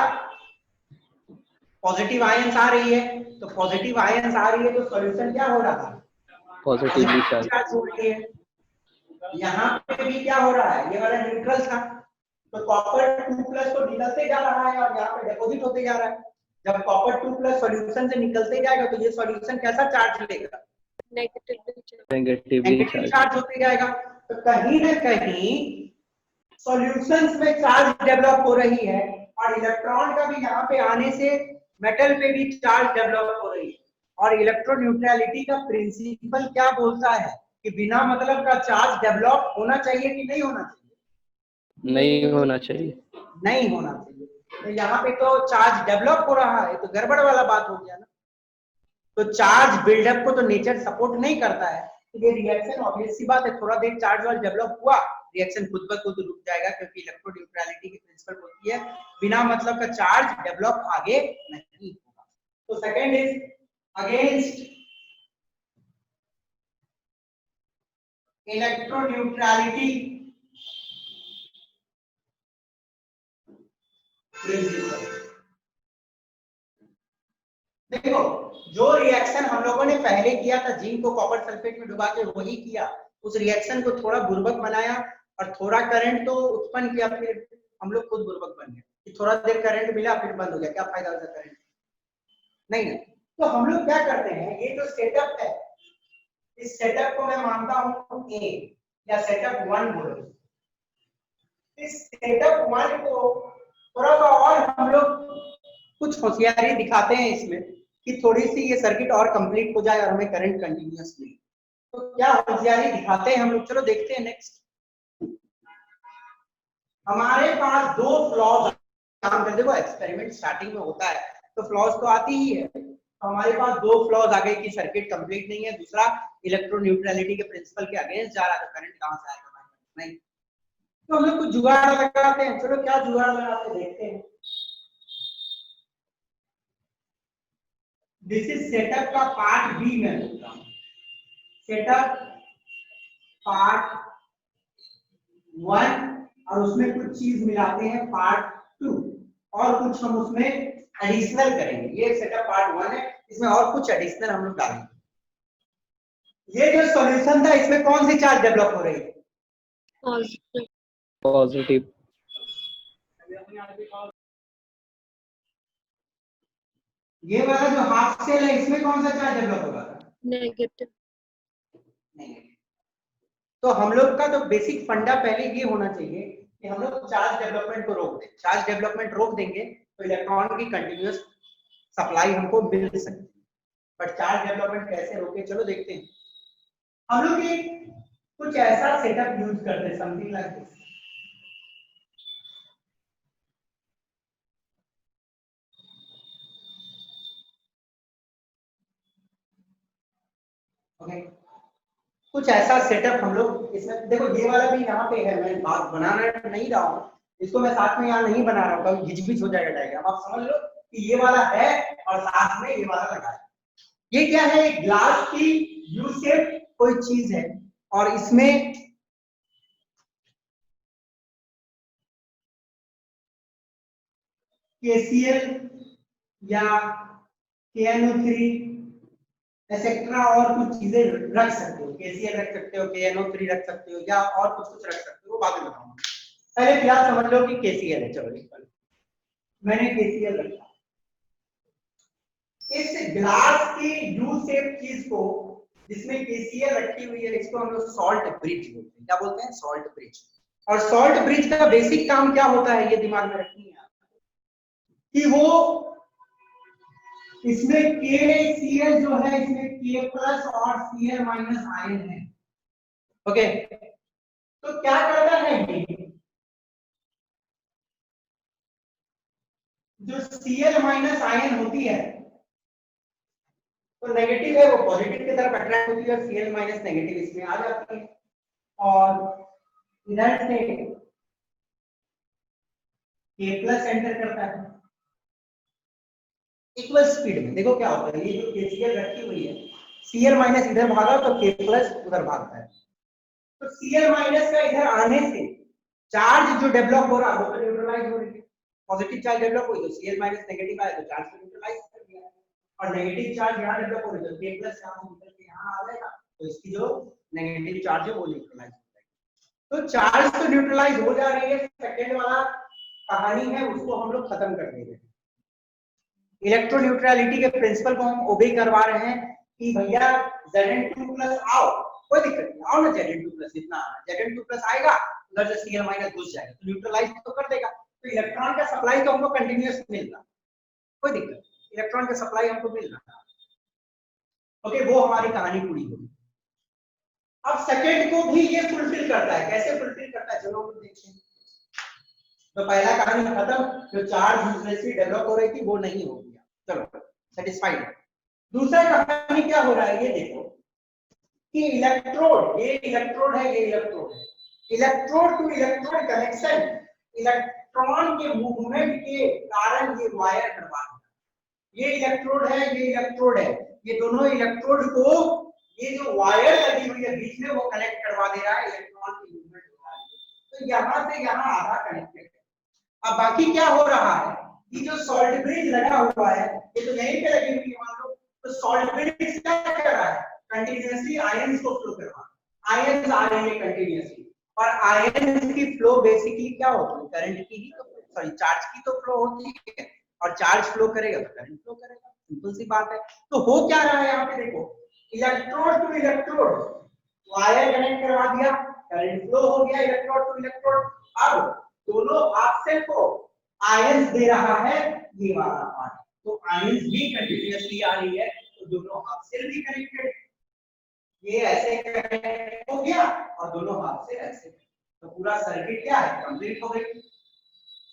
[SPEAKER 1] पॉजिटिव आयंस आ रही है, तो पॉजिटिव आयंस आ रही है तो सॉल्यूशन क्या हो रहा है,
[SPEAKER 3] पॉजिटिवली
[SPEAKER 1] चार्ज हो रही है। यहाँ पे भी क्या हो रहा है, ये वाला न्यूट्रल था तो कॉपर 2+ तो निकलते जा रहा है और यहाँ पे डिपॉजिट होते जा रहा है। जब कॉपर 2+ सॉल्यूशन से निकलते जाएगा तो ये सॉल्यूशन कैसा चार्ज लेगा,
[SPEAKER 3] नेगेटिवली
[SPEAKER 1] चार्ज होते जाएगा। तो कहीं ना कहीं सॉल्यूशंस में चार्ज डेवलप हो रही है और इलेक्ट्रॉन का भी यहाँ पे आने से मेटल पे भी चार्ज डेवलप हो रही है। और इलेक्ट्रोन्यूट्रलिटी का प्रिंसिपल क्या बोलता है कि बिना मतलब का चार्ज डेवलप होना चाहिए कि नहीं होना चाहिए?
[SPEAKER 3] नहीं होना चाहिए।
[SPEAKER 1] नहीं होना चाहिए। तो यहाँ पे तो चार्ज डेवलप हो रहा है, तो गड़बड़ वाला बात हो गया ना। तो चार्ज बिल्डअप को तो नेचर सपोर्ट नहीं करता है, तो ये रिएक्शन ऑब्वियस सी बात है, थोड़ा देर चार्ज वाल डेवलप हुआ, रिएक्शन खुद ब खुद रुक जाएगा, क्योंकि इलेक्ट्रोन्यूट्रलिटी की प्रिंसिपल होती है बिना मतलब का चार्ज डेवलप आगे नहीं होगा। तो सेकंड इज अगेंस्ट इलेक्ट्रोन्यूट्रलिटी प्रिंसिपल। देखो जो रिएक्शन हम लोगों ने पहले किया था जिंक को कॉपर सल्फेट में डुबा के, वही किया, उस रिएक्शन को थोड़ा बुर्बक बनाया और थोड़ा करंट तो उत्पन्न किया, फिर हम लोग खुद बुर्बक बन गए कि थोड़ा देर करंट मिला फिर बंद हो गया, क्या फायदा होता करंट, नहीं ना। तो हम लोग क्या करते हैं, ये जो सेटअप है, इस सेटअप को मैं मानता हूं ए या सेटअप 1 बोलो। इस सेटअप 1 को थोड़ा सा और हम लोग कुछ होशियारी दिखाते हैं इसमें कि थोड़ी सी ये सर्किट और कंप्लीट हो जाए और हमें करंट कंटिन्यूअस मिले। तो क्या होशियारी दिखाते हैं हम लोग, चलो देखते हैं नेक्स्ट। हमारे पास 2 फ्लॉज काम कर, देखो एक्सपेरिमेंट स्टार्टिंग में होता है तो फ्लॉज तो आती ही है। तो हमारे पास 2 फ्लॉज आ गए कि सर्किट कंप्लीट नहीं है, दूसरा इलेक्ट्रोन्यूट्रलिटी के प्रिंसिपल के अगेंस्ट जा रहा है, तो करंट कहां से आएगा, नहीं। तो हम लोग कुछ जुगाड़ लगाते हैं, चलो क्या जुगाड़ लगाते हैं देखते हैं। दिस इज सेटअप का पार्ट बी में बोलता हूं, सेटअप पार्ट 1 और उसमें कुछ चीज मिलाते हैं पार्ट 2 और कुछ हम उसमें एडिशनल करेंगे। ये सेटअप पार्ट 1 है, इसमें और कुछ एडिशनल हम लोग डालेंगे। ये जो सॉल्यूशन था इसमें कौन सी चार्ज डेवलप हो रही है,
[SPEAKER 3] पॉजिटिव।
[SPEAKER 1] ये वाला जो हाफ सेल है इसमें कौन सा चार्ज डेवलप होगा,
[SPEAKER 4] नेगेटिव।
[SPEAKER 1] तो हम लोग का तो बेसिक फंडा पहले ये होना चाहिए कि हम लोग चार्ज डेवलपमेंट को रोक दें। चार्ज डेवलपमेंट रोक देंगे तो इलेक्ट्रॉन की कंटिन्यूअस सप्लाई हमको मिल सकती है। बट चार्ज डेवलपमेंट कैसे रोके, चलो देखते हैं। हम लोग एक कुछ ऐसा सेटअप यूज करते हैं, समथिंग लाइक दिस। ओके, कुछ ऐसा सेटअप हम लोग इसमें, देखो ये वाला भी यहाँ पे है, मैं बात बनाना नहीं रहा हूँ, इसको मैं साथ में यहाँ नहीं बना रहा हूँ, कभी घिच-पिच हो जाएगा डायग्राम। आप समझ लो कि ये वाला है और साथ में ये वाला लगा है। ये क्या है, एक ग्लास की यू शेप कोई चीज है और इसमें KCl या KNO3 एक्सेट्रा और कुछ चीजें रख सकते हो, KCl रख सकते हो, KNO3 रख सकते हो या और कुछ रख सकते हो, बाद में बताऊंगा। पहले फिलहाल समझ लो कि KCl है, चलो मैंने KCl रखा। इस ग्लास की यू शेप चीज को जिसमें KCl रखी हुई है, इसको हम लोग सॉल्ट ब्रिज बोलते हैं। क्या बोलते हैं, सॉल्ट ब्रिज। और सॉल्ट ब्रिज का बेसिक काम क्या होता है, ये दिमाग में रखनी है कि वो इसमें KCl जो है इसमें K प्लस और Cl माइनस आयन है। ओके, तो क्या करता है ये, जो Cl माइनस आयन होती है तो नेगेटिव है, वो पॉजिटिव की तरफ अट्रैक्ट होती है और Cl माइनस नेगेटिव इसमें आ जाती है और इधर से K प्लस एंटर करता है इक्वल स्पीड में। देखो क्या होता है, ये जो KCl रखी हुई है, Cl माइनस इधर भागा तो K प्लस उधर भागता है, तो Cl माइनस का इधर आने से चार्ज जो डेवलप हो रहा है वो तो न्यूट्रलाइज हो रही है, पॉजिटिव चार्ज डेवलप हुई तो Cl माइनस नेगेटिव आया तो चार्ज को न्यूट्रलाइज कर दिया, और नेगेटिव चार्ज यहाँ डेवलप हो रही है तो K प्लस यहाँ से निकल के यहाँ आ जाएगा, तो इसकी जो नेगेटिव चार्ज है वो न्यूट्रलाइज हो जाएगी। तो चार्ज तो न्यूट्रलाइज हो जा रही है, सेकंड वाला कहानी है उसको हम लोग खत्म कर दे रहे हैं। इलेक्ट्रोन्यूट्रलिटी के प्रिंसिपल को हम ओबे करवा रहे हैं कि भैया Zn2+ आओ, कोई दिक्कत नहीं, आओ ना Zn2+, इतना Zn2+ आएगा उधर से Cl माइनस घुस जाएगा तो न्यूट्रलाइज तो कर देगा, तो इलेक्ट्रॉन का सप्लाई तो हमको कंटीन्यूअस मिल रहा, कोई दिक्कत नहीं, इलेक्ट्रॉन का सप्लाई हमको मिल रहा। ओके, वो हमारी कहानी पूरी होगी। अब सेकंड को भी ये फुलफिल करता है, कैसे फुलफिल करता है चलो हम देखते हैं। तो पहला कहानी खत्म, जो चार्ज यूजलेसली डेवलप हो रही थी वो नहीं हो गया, चलो सेटिस्फाइड। दूसरा कहानी क्या हो रहा है ये देखो कि इलेक्ट्रोड, ये इलेक्ट्रोड है, ये इलेक्ट्रोड है, electrode to electrode connection electron के मूवमेंट के कारण ये वायर करवा दिया। ये इलेक्ट्रोड है, ये इलेक्ट्रोड है, ये दोनों इलेक्ट्रोड को ये जो वायर लगी हुई है बीच में वो कनेक्ट करवा दे रहा है, इलेक्ट्रॉन की मूवमेंट हो रहा है, तो यहां से यहां आधा कनेक्टेड है। अब बाकी क्या हो रहा है, ये जो सॉल्ट ब्रिज लगा हुआ है ये तो यहीं पे लगी हुई है मान लो, तो सॉल्ट ब्रिज क्या कर रहा है, कंटीन्यूअसली आयंस को फ्लो करवा, आयंस आ रहे हैं कंटीन्यूअसली, और आयंस की फ्लो बेसिकली क्या होती है, करंट की ही तो, सॉरी चार्ज की तो फ्लो होती है, और चार्ज फ्लो करेगा तो करंट फ्लो करेगा, सिंपल सी बात है। तो हो क्या रहा है यहाँ पे देखो, electrode to electrode wire connect करवा दिया, करंट फ्लो हो गया इलेक्ट्रोड टू इलेक्ट्रोड, अब दोनों हाफ सेल को आयंस दे रहा है ये वाला पार्ट, तो आयंस भी कंटीन्यूअसली आ रही है, तो दोनों हाफ सेल भी कनेक्टेड, ये ऐसे कनेक्ट हो गया और दोनों हाफ सेल ऐसे, तो पूरा सर्किट क्या है, कंप्लीट हो गई।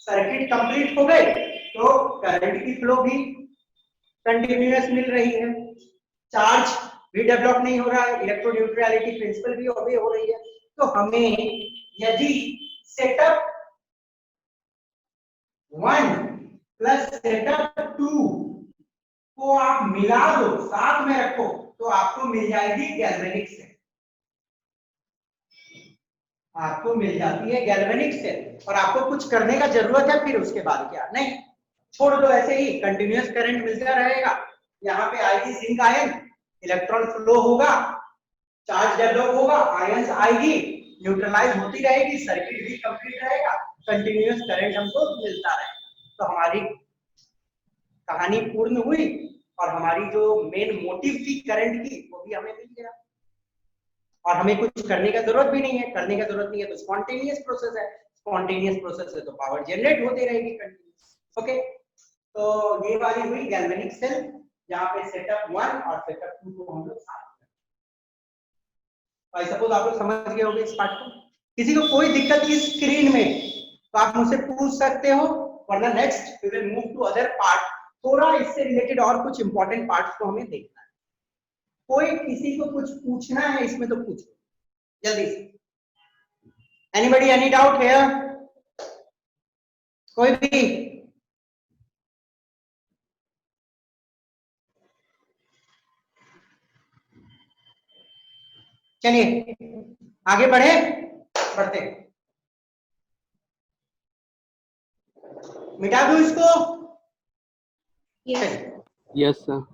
[SPEAKER 1] सर्किट कंप्लीट हो गई तो करंट की फ्लो भी कंटीन्यूअस मिल रही है, चार्ज भी डेवलप नहीं हो रहा है, इलेक्ट्रोन्यूट्रलिटी प्रिंसिपल भी ओबे हो रही है। तो हमें यदि सेटअप 1 प्लस सेटअप 2 को आप मिला दो, साथ में रखो, तो आपको मिल जाएगी गैल्वेनिक सेल, आपको मिल जाती है गैल्वेनिक सेल, और आपको कुछ करने का जरूरत है फिर उसके बाद क्या नहीं, छोड़ दो ऐसे ही, कंटिन्यूअस करंट मिलता रहेगा, यहाँ पे आएगी जिंक आयन, इलेक्ट्रॉन फ्लो होगा, चार्ज डेवलप होगा, आयंस आएगी, न्यूट्रलाइज होती रहेगी, सर्किट भी कंप्लीट रहेगा, कंटिन्यूअस करंट हमको मिलता रहेगा। तो हमारी कहानी पूर्ण हुई और हमारी जो मेन मोटिव थी करंट की वो भी हमें मिल गया, और हमें कुछ करने का जरूरत भी नहीं है, करने का जरूरत नहीं है तो स्पॉन्टेनियस प्रोसेस है, स्पॉन्टेनियस प्रोसेस है तो पावर जनरेट होती रहेगी कंटिन्यूअस। ओके, तो ये वाली हुई गैल्वेनिक सेल, जहां पे सेटअप 1 और सेटअप 2 को हम लोग साथ में, आई सपोज आप लोग समझ गए होंगे इस पार्ट को। किसी को कोई दिक्कत इस स्क्रीन में तो आप मुझसे पूछ सकते हो, वरना next we will move to other part, थोड़ा इससे रिलेटेड और कुछ इंपॉर्टेंट पार्ट्स को हमें देखना है। कोई किसी को कुछ पूछना है इसमें तो पूछो जल्दी से, एनीबॉडी एनी डाउट हियर, कोई भी? चलिए आगे बढ़े, बढ़ते, मिटा दूं इसको?
[SPEAKER 3] Yes sir.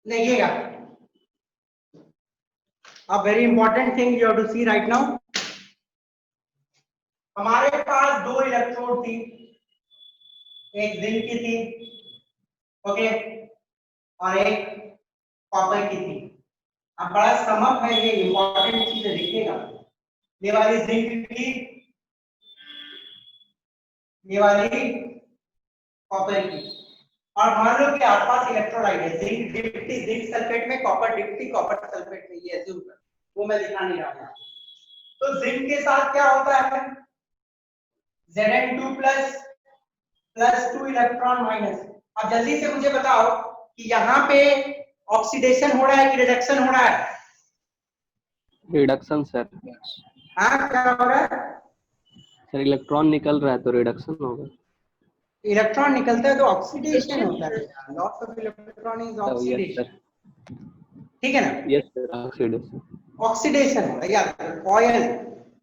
[SPEAKER 1] देखिएगा, a very important thing you have to see right now, हमारे पास दो इलेक्ट्रोड थी, एक जिंक की थी, ओके, और एक कॉपर की थी। अब बड़ा समअप है, ये इंपॉर्टेंट चीज है, देखिएगा। ये वाली जिंक की, ये वाली कॉपर की, और मान लो कि आसपास इलेक्ट्रोलाइट है, जिंक डिप्टी जिंक सल्फेट में, कॉपर डिप्टी कॉपर सल्फेट में, ये एज्यूम कर, वो मैं दिखा नहीं रहा हूं। तो जिंक के साथ क्या होता है, Zn2 प्लस 2 इलेक्ट्रॉन माइनस। अब जल्दी से मुझे बताओ कि यहाँ पे ऑक्सीडेशन हो रहा है कि रिडक्शन हो रहा है?
[SPEAKER 3] Reduction sir.
[SPEAKER 1] हाँ, क्या हो रहा है?
[SPEAKER 3] सर इलेक्ट्रॉन निकल रहा है तो रिडक्शन होगा।
[SPEAKER 1] इलेक्ट्रॉन निकलता है तो ऑक्सीडेशन होता है, loss of electron is
[SPEAKER 3] yes
[SPEAKER 1] oxidation,
[SPEAKER 3] sir.
[SPEAKER 1] ठीक है ना?
[SPEAKER 3] Yes sir, oxidation.
[SPEAKER 1] ऑक्सीडेशन हो रहा है, याद, oil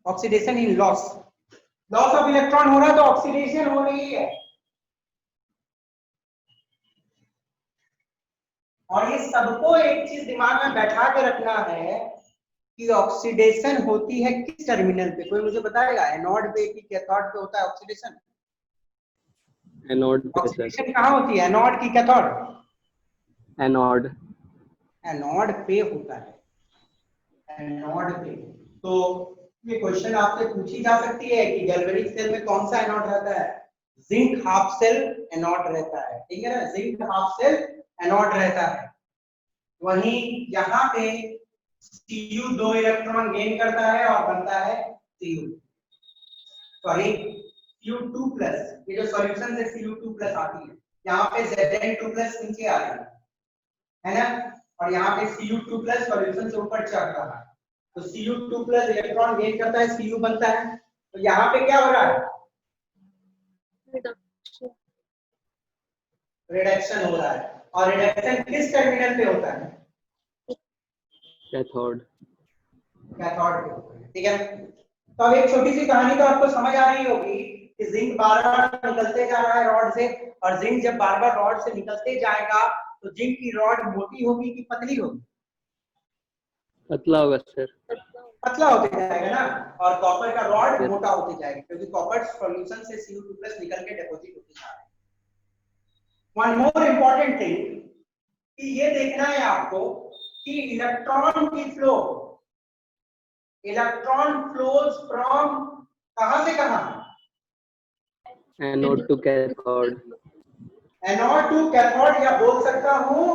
[SPEAKER 1] oxidation in loss, loss of electron हो रहा है तो ऑक्सीडेशन हो रही है। और ये सबको एक चीज दिमाग में बैठा के रखना है कि ऑक्सीडेशन होती है किस टर्मिनल पे? कोई मुझे बताएगा, एनोड पे कि कैथोड पे होता है ऑक्सीडेशन?
[SPEAKER 3] एनोड पे सर।
[SPEAKER 1] ऑक्सीडेशन कहाँ होती है, एनोड की कैथोड?
[SPEAKER 3] एनोड।
[SPEAKER 1] एनोड पे होता है, एनोड पे। तो ये क्वेश्चन आपसे पूछी जा सकती है कि गैल्वेनिक सेल में कौन सा एनोड रहता है? जिंक हाफ सेल एनोड रहता है, ठीक है ना? जिंक हाफ सेल एनोड रहता है। वहीं यहाँ पे Cu 2 इलेक्ट्रॉन गेन करता है और बनता है Cu, सॉरी Cu2 प्लस, ये जो सॉल्यूशन से Cu2 प्लस आती है, यहाँ पे Zn2 प्लस नीचे आ रही है ना, और यहाँ पे Cu2 प्लस सॉल्यूशन से ऊपर चढ़ रहा है, तो Cu2 प्लस इलेक्ट्रॉन गेन करता है, Cu बनता है। तो यहाँ पे क्या हो रहा है? रिडक्शन हो रहा है, और रिडक्शन किस टर्मिनल पे होता है?
[SPEAKER 3] कैथोड।
[SPEAKER 1] कैथोड पे होता है, ठीक है। तो अब एक छोटी सी कहानी तो आपको समझ आ रही होगी कि जिंक बार-बार निकलते जा रहा है रॉड से, और जिंक जब बार-बार रॉड से निकलते जाएगा तो जिंक की रॉड मोटी होगी कि पतली होगी?
[SPEAKER 3] पतला होगा सर।
[SPEAKER 1] पतला होते जाएगा ना, और कॉपर का रॉड मोटा होते जाएगा, क्योंकि कॉपर सॉल्यूशन से Cu2 प्लस निकल के डिपॉजिट होते जा रहा है। वन मोर इंपॉर्टेंट थिंग कि ये देखना है आपको कि इलेक्ट्रॉन की फ्लो, इलेक्ट्रॉन फ्लोज फ्रॉम कहां से कहां?
[SPEAKER 3] Anode to cathode.
[SPEAKER 1] Anode to cathode, या बोल सकता हूं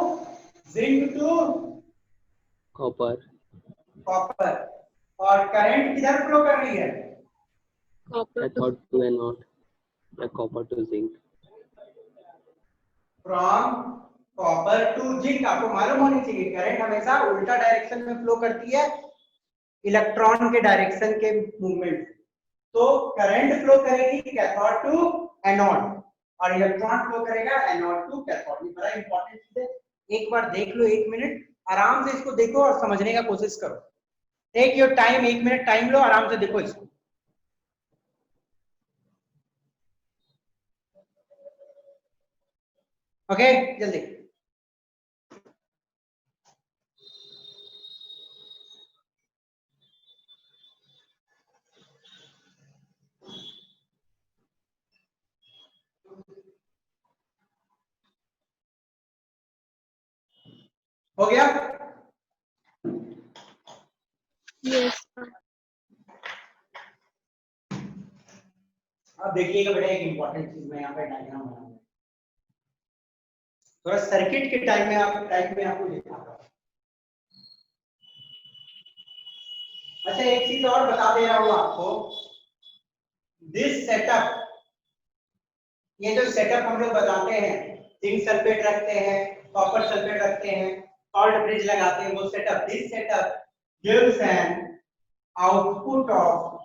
[SPEAKER 1] जिंक टू
[SPEAKER 3] कॉपर।
[SPEAKER 1] कॉपर। और करंट किधर फ्लो कर रही है?
[SPEAKER 3] कैथोड टू एनोड या copper to zinc.
[SPEAKER 1] From copper to zinc. आपको मालूम होनी चाहिए करंट हमेशा उल्टा डायरेक्शन में फ्लो करती है इलेक्ट्रॉन के डायरेक्शन के मूवमेंट। तो करंट फ्लो करेगी कैथोड टू एनोड और इलेक्ट्रॉन फ्लो करेगा एनोड टू कैथोड। ये बड़ा इंपॉर्टेंट चीज है, एक बार देख लो, 1 मिनट आराम से इसको देखो और समझने का कोशिश करो। Take your time, 1 minute time लो, आराम से देखो इसको। ओके, जल्दी। हो गया?
[SPEAKER 4] Yes.
[SPEAKER 1] अब देखिएगा बेटा, एक इंपॉर्टेंट चीज मैं यहाँ पे डायग्राम बनाऊंगा, थोड़ा सर्किट के टाइम में आपको दिखाता हूँ। अच्छा, एक चीज और बता दे रहा हूँ आपको, दिस सेटअप, ये जो सेटअप हम लोग बताते हैं, जिंक सल्फेट रखते हैं, कॉपर सल्फेट रखते हैं, सॉल्ट ब्रिज लगाते हैं, वो setup, this setup gives an output of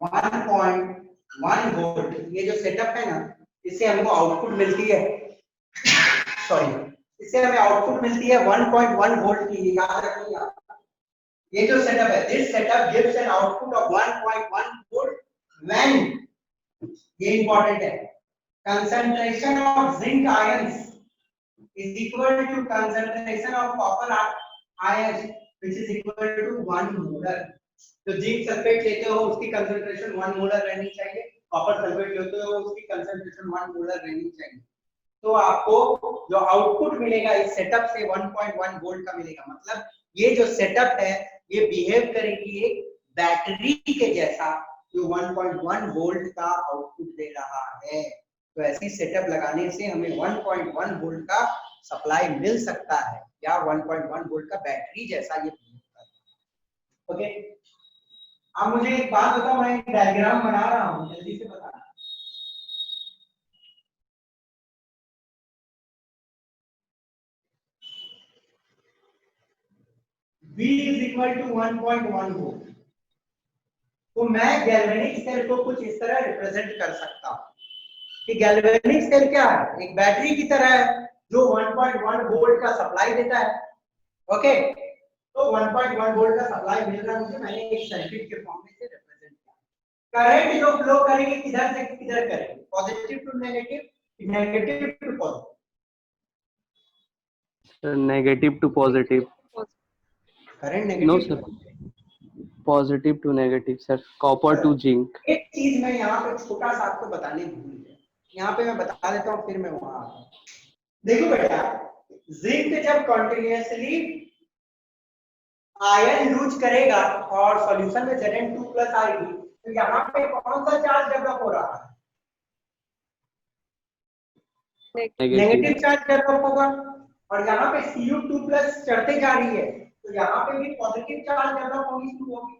[SPEAKER 1] 1.1 volt. ये जो सेटअप है ना, इससे हमको आउटपुट मिलती है, सॉरी, इससे हमें आउटपुट मिलती है 1.1 वोल्ट की, याद रखिए आप। ये जो सेटअप है, this setup gives an output of 1.1 volt when, ये इंपॉर्टेंट है, concentration of zinc ions is equal to concentration of copper ions which is equal to 1 molar. तो जिंक सल्फेट लेते हो उसकी कंसंट्रेशन 1 मोलर रहनी चाहिए, कॉपर सल्फेट लेते हो उसकी कंसंट्रेशन 1 मोलर रहनी चाहिए। तो आपको जो आउटपुट मिलेगा इस सेटअप से 1.1 वोल्ट का मिलेगा। मतलब ये जो सेटअप है ये बिहेव करेगी एक बैटरी के जैसा, जो 1.1 वोल्ट का आउटपुट दे रहा है। तो ऐसी सेटअप लगाने से हमें 1.1 वोल्ट का सप्लाई मिल सकता है, या 1.1 वोल्ट का बैटरी जैसा ये बिहेव करता है। ओके, अब मुझे एक बात बताओ, मैं एक डायग्राम बना रहा हूं, जल्दी से बताना। V is equal to 1.1 volt. तो मैं गैल्वेनिक सेल को कुछ इस तरह रिप्रेजेंट कर सकता हूं कि गैल्वेनिक सेल क्या है, एक बैटरी की तरह है जो 1.1 वोल्ट का सप्लाई देता है। ओके, तो 1.1 वोल्ट का सप्लाई मिल रहा है मुझे, मैंने एक सर्किट के फॉर्म में से रिप्रेजेंट किया। करंट जो फ्लो करेगी किधर से किधर करेगी, positive to negative, negative to positive.
[SPEAKER 3] Negative to positive.
[SPEAKER 1] Current
[SPEAKER 3] No
[SPEAKER 1] negative
[SPEAKER 3] sir. Positive to negative sir. Copper to zinc.
[SPEAKER 1] एक चीज मैं यहाँ पे छोटा सा आपको बताने भूल गया, यहाँ पे मैं बता देता हूँ फिर मैं वहां आता हूँ। देखो बेटा, जिंक जब कंटिन्यूअसली आयन लूज करेगा और सॉल्यूशन में Zn2+ आएगी, तो यहाँ पे कौन सा चार्ज डेवलप हो रहा है, नेगेटिव चार्ज डेवलप होगा। और यहाँ पे Cu2+ चढ़ते जा रही है, तो यहाँ पे भी पॉजिटिव चार्ज डेवलप होगी, शुरू होगी।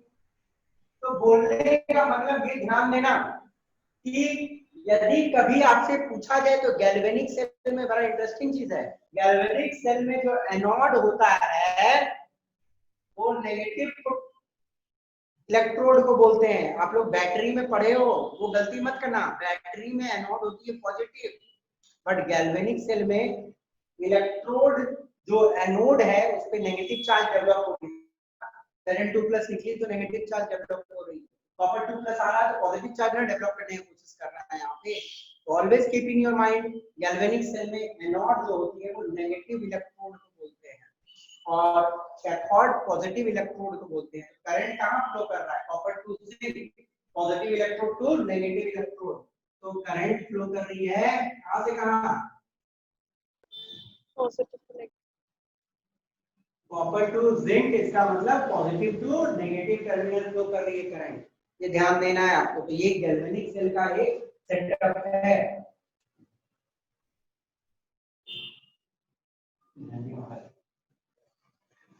[SPEAKER 1] तो बोलने का मतलब ये ध्यान देना कि यदि कभी आपसे पूछा जाए तो गैल्वेनिक सेल में बड़ा इंटरेस्टिंग चीज है, गैल्वेनिक सेल में जो एनोड होता है वो नेगेटिव इलेक्ट्रोड को बोलते हैं। आप लोग बैटरी में पढ़े हो, वो गलती मत करना, बैटरी में एनोड होती है पॉजिटिव, बट गैल्वेनिक सेल में इलेक्ट्रोड जो एनोड है उस पे नेगेटिव चार्ज डेवलप होगी। Zn2+ निकली तो नेगेटिव चार्ज डेवलप हो रही है, कॉपर 2+ आ रहा है तो पॉजिटिव चार्ज डेवलप करने की कोशिश कर रहा है यहाँ पे। तो always keep in your mind, galvanic cell में एनोड जो होती है वो नेगेटिव इलेक्ट्रोड को बोलते हैं और कैथोड पॉजिटिव इलेक्ट्रोड को बोलते हैं। करंट कहाँ फ्लो कर रहा है, copper to zinc, positive electrode to negative electrode. तो करंट फ्लो कर रही है कहाँ से कहाँ, कॉपर टू जिंक, इसका मतलब positive to negative terminal flow कर रही है करंट। ये ध्यान देना है आपको। तो ये गैल्वेनिक सेल का एक सेटअप है।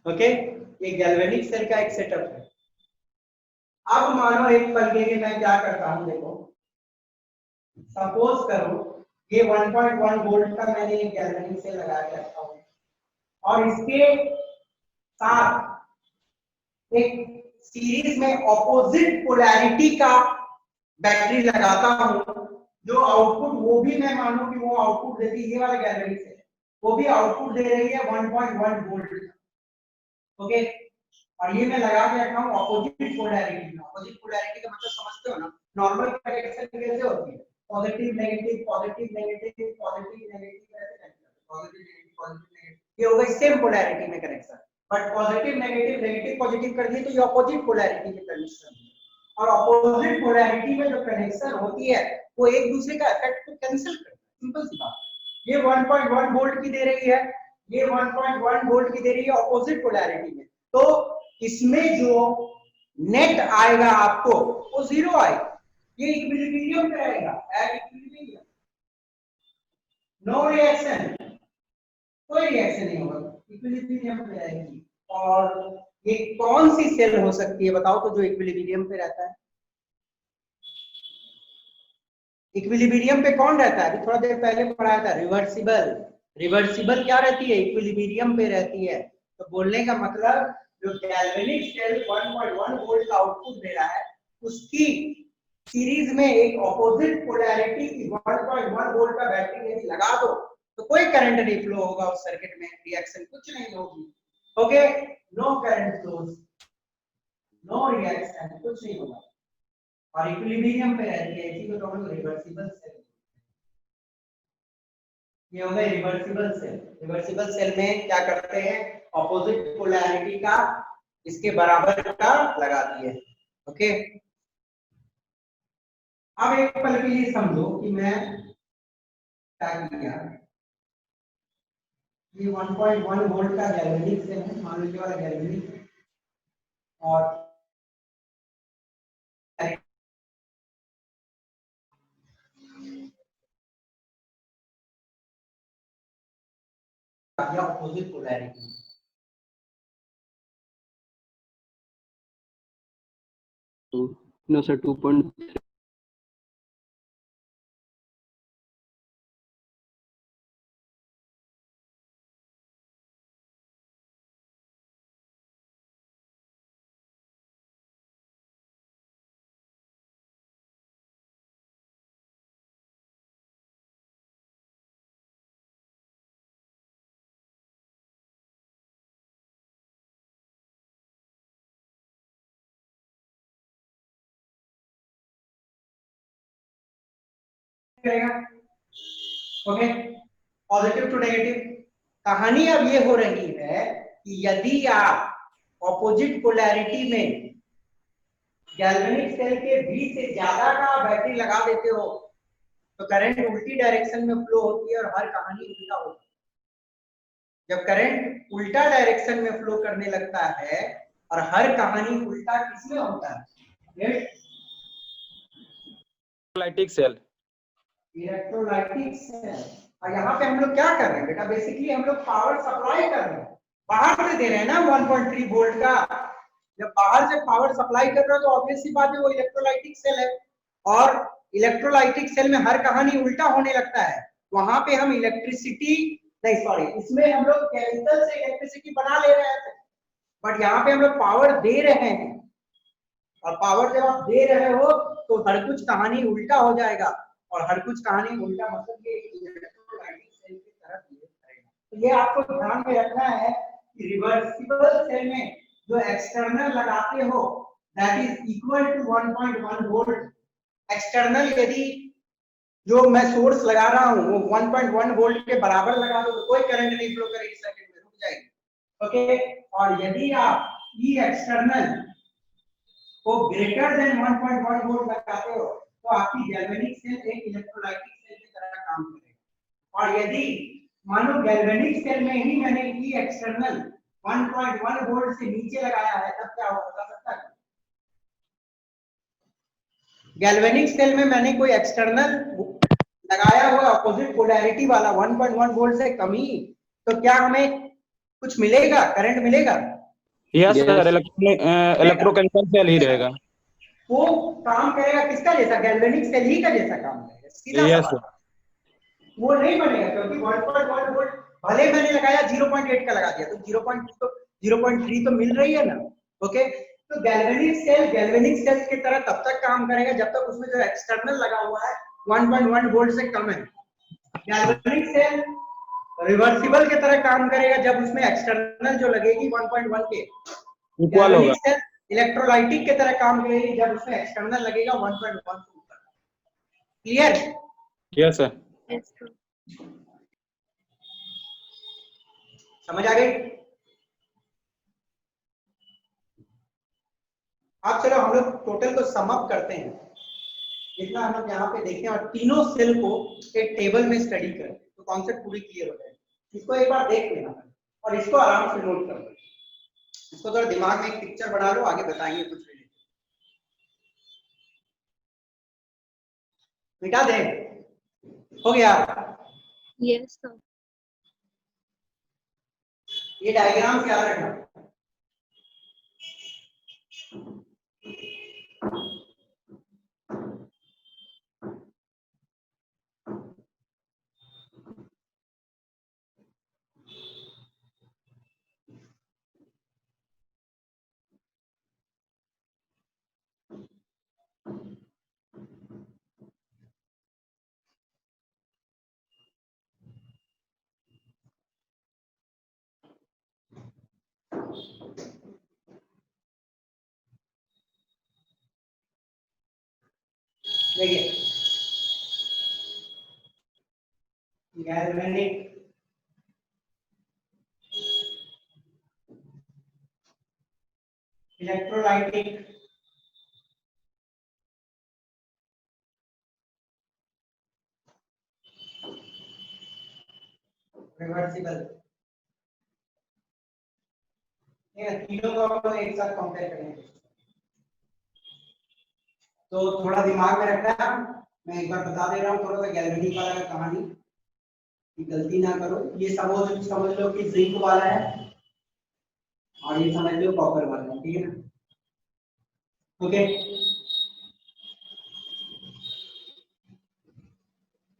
[SPEAKER 1] ओके, ये गैल्वेनिक सेल का एक सेटअप है। अब मानो एक पल के लिए मैं क्या करता हूं, देखो सपोज करो ये 1.1 वोल्ट का मैंने एक गैल्वेनिक सेल लगा के रखा हूं और इसके साथ एक सीरीज में ऑपोजिट पोलैरिटी का बैटरी लगाता हूं, जो आउटपुट वो भी मैं मानूं कि वो आउटपुट देती है, ये वाला गैल्वेनिक सेल वो भी आउटपुट दे रही है 1.1 वोल्ट। ओके, और ये मैं लगा के रखा हूं ऑपोजिट पोलैरिटी में। ऑपोजिट पोलैरिटी का मतलब समझते हो ना, नॉर्मल कनेक्शन कैसे होती है, positive negative positive negative positive negative, ऐसे connection positive negative positive negative, ये होगा सेम पोलैरिटी में connection. But positive negative negative positive कर दिए तो ये ऑपोजिट पोलैरिटी में कनेक्शन है। और ऑपोजिट पोलैरिटी में जो कनेक्शन होती है वो एक दूसरे का इफेक्ट को कैंसिल करती है, सिंपल सी बात। ये 1.1 वोल्ट की दे रही है, ये 1.1 वोल्ट की दे रही है ऑपोजिट पोलैरिटी में, तो इसमें जो नेट आएगा आपको वो 0 आएगा, ये इक्विलिब्रियम पे रहेगा, एट इक्विलिब्रियम, नो रिएक्शन, कोई रिएक्शन नहीं होगा, इक्विलिब्रियम पे रहेगी। और ये कौन सी सेल हो सकती है बताओ तो जो इक्विलिब्रियम पे रहता है, इक्विलिब्रियम पे कौन रहता है, अभी थोड़ा देर पहले पढ़ाया था, रिवर्सिबल। रिवर्सिबल क्या रहती है, इक्विलिब्रियम पे रहती है। तो बोलने का मतलब जो गैल्वेनिक सेल 1.1 वोल्ट का आउटपुट दे रहा है उसकी सीरीज में एक ऑपोजिट पोलैरिटी की 1.1 वोल्ट का बैटरी यदि लगा दो तो कोई करंट नहीं फ्लो होगा उस सर्किट में, रिएक्शन कुछ नहीं होगी। Okay, no current flows, no reaction, कुछ नहीं होगा और इक्विलिब्रियम पे रहती है, इसी को तो हम रिवर्सिबल सेल, ये हो गए रिवर्सिबल सेल। रिवर्सिबल सेल में क्या करते हैं, ऑपोजिट पोलैरिटी का इसके बराबर का लगा दिए। ओके, अब एक पल के लिए समझो कि मैं क्या किया। ये 1.1 वोल्ट का गैल्वेनिक सेल है, मान लीजिए वाला गैल्वेनिक, और opposite polarity.
[SPEAKER 3] No, sir. 2.3.
[SPEAKER 1] Okay, positive to negative. कहानी अब ये हो रही है कि यदि आप ऑपोजिट पोलैरिटी में गैल्वेनिक सेल के बीच से ज्यादा का बैटरी लगा देते हो तो करंट उल्टी डायरेक्शन में फ्लो होती है और हर कहानी उल्टा होती है। जब करंट उल्टा डायरेक्शन में फ्लो करने लगता है और हर कहानी उल्टा किसमें होता है?
[SPEAKER 2] Electrolytic cell.
[SPEAKER 1] Electrolytic cell. और यहाँ पे हम लोग क्या कर रहे हैं बेटा? बेसिकली हम लोग पावर सप्लाई कर रहे हैं, बाहर से दे रहे हैं ना 1.3 वोल्ट का। जब बाहर से पावर सप्लाई कर रहे हो तो ऑब्वियस सी बात है वो इलेक्ट्रोलाइटिक सेल है, और इलेक्ट्रोलाइटिक सेल में हर कहानी उल्टा होने लगता है। वहां पे हम इलेक्ट्रिसिटी नहीं, सॉरी, इसमें हम लोग केमिकल से इलेक्ट्रिसिटी बना ले रहे हैं, बट यहाँ पे हम लोग पावर दे रहे हैं, और पावर जब आप दे रहे हो तो हर कुछ कहानी उल्टा हो जाएगा, और हर कुछ कहानी उल्टा मतलब ये इलेक्ट्रोलाइटिक सेल की तरफ बिहेव करेगा। तो ये आपको ध्यान में रखना है कि रिवर्सिबल सेल में जो एक्सटर्नल लगाते हो that is equal to 1.1 volt. External यदि जो मैं सोर्स लगा रहा हूं वो 1.1 वोल्ट के बराबर लगा दो तो कोई करंट नहीं फ्लो करेगी, सर्किट में रुक जाएगी। ओके, और यदि आप ई एक्सटर्नल को ग्रेटर देन 1.1 वोल्ट लगाते हो तो आपकी गैल्वेनिक सेल एक इलेक्ट्रोलाइटिक सेल की तरह काम करेगा। और यदि मानो गैल्वेनिक सेल में ही मैंने ई एक्सटर्नल 1.1 वोल्ट से नीचे लगाया है तब क्या होगा बता सकता है? गैल्वेनिक सेल में मैंने कोई एक्सटर्नल लगाया हुआ अपोजिट पोलैरिटी वाला 1.1 वोल्ट से कम ही, तो क्या हमें कुछ मिलेगा, करंट मिलेगा?
[SPEAKER 2] Yes
[SPEAKER 3] Yes.
[SPEAKER 2] सर, इलेक्ट्रोकेमिकल सेल ही रहेगा।
[SPEAKER 1] वो काम करेगा किसका जैसा? गैल्वेनिक सेल ही का जैसा काम करेगा, सीधा
[SPEAKER 2] यस
[SPEAKER 1] सवाल।
[SPEAKER 2] सर।
[SPEAKER 1] वो नहीं बनेगा क्योंकि 1.1 वोल्ट भले मैंने लगाया 0.8 का लगा दिया तो 0.2 तो 0.3 तो मिल रही है ना। ओके, तो गैल्वेनिक सेल की तरह तब तक काम करेगा जब तक उसमें जो एक्सटर्नल लगा हुआ है 1.1 वोल्ट से कम है। गैल्वेनिक सेल रिवर्सिबल की तरह काम करेगा जब उसमें एक्सटर्नल जो लगेगी 1.1 के
[SPEAKER 2] इक्वल होगा।
[SPEAKER 1] गैल्वेनिक सेल इलेक्ट्रोलाइटिक की तरह काम करेगी जब उसमें एक्सटर्नल लगेगा 1.1 से ऊपर। Clear?
[SPEAKER 2] Yes sir.
[SPEAKER 4] Yes, sir.
[SPEAKER 1] समझ आ गई? अब चलो हम लोग टोटल को सम अप करते हैं, जितना हम लोग यहाँ पे देखें और तीनों सेल को एक टेबल में स्टडी करें तो कॉन्सेप्ट पूरी क्लियर हो जाएगी। इसको एक बार देख लेना और इसको आराम से नोट कर लो। इसको थोड़ा दिमाग में एक पिक्चर बना लो, आगे बताएंगे कुछ भी। मिटा दे, हो गया?
[SPEAKER 4] Yes, sir.
[SPEAKER 1] ये डायग्राम याद रखना। देखिए, गैल्वेनिक इलेक्ट्रोलाइटिक, रिवर्सिबल। तीनों को हम एक साथ कंपेयर करेंगे। तो थोड़ा दिमाग में रखना, मैं एक बार बता दे रहा हूँ, थोड़ा सा गैल्वेनिक वाला का कहानी की गलती ना करो। ये समझ लो कि जिंक वाला है और ये समझ लो कॉपर वाला है, ठीक है ना? ओके,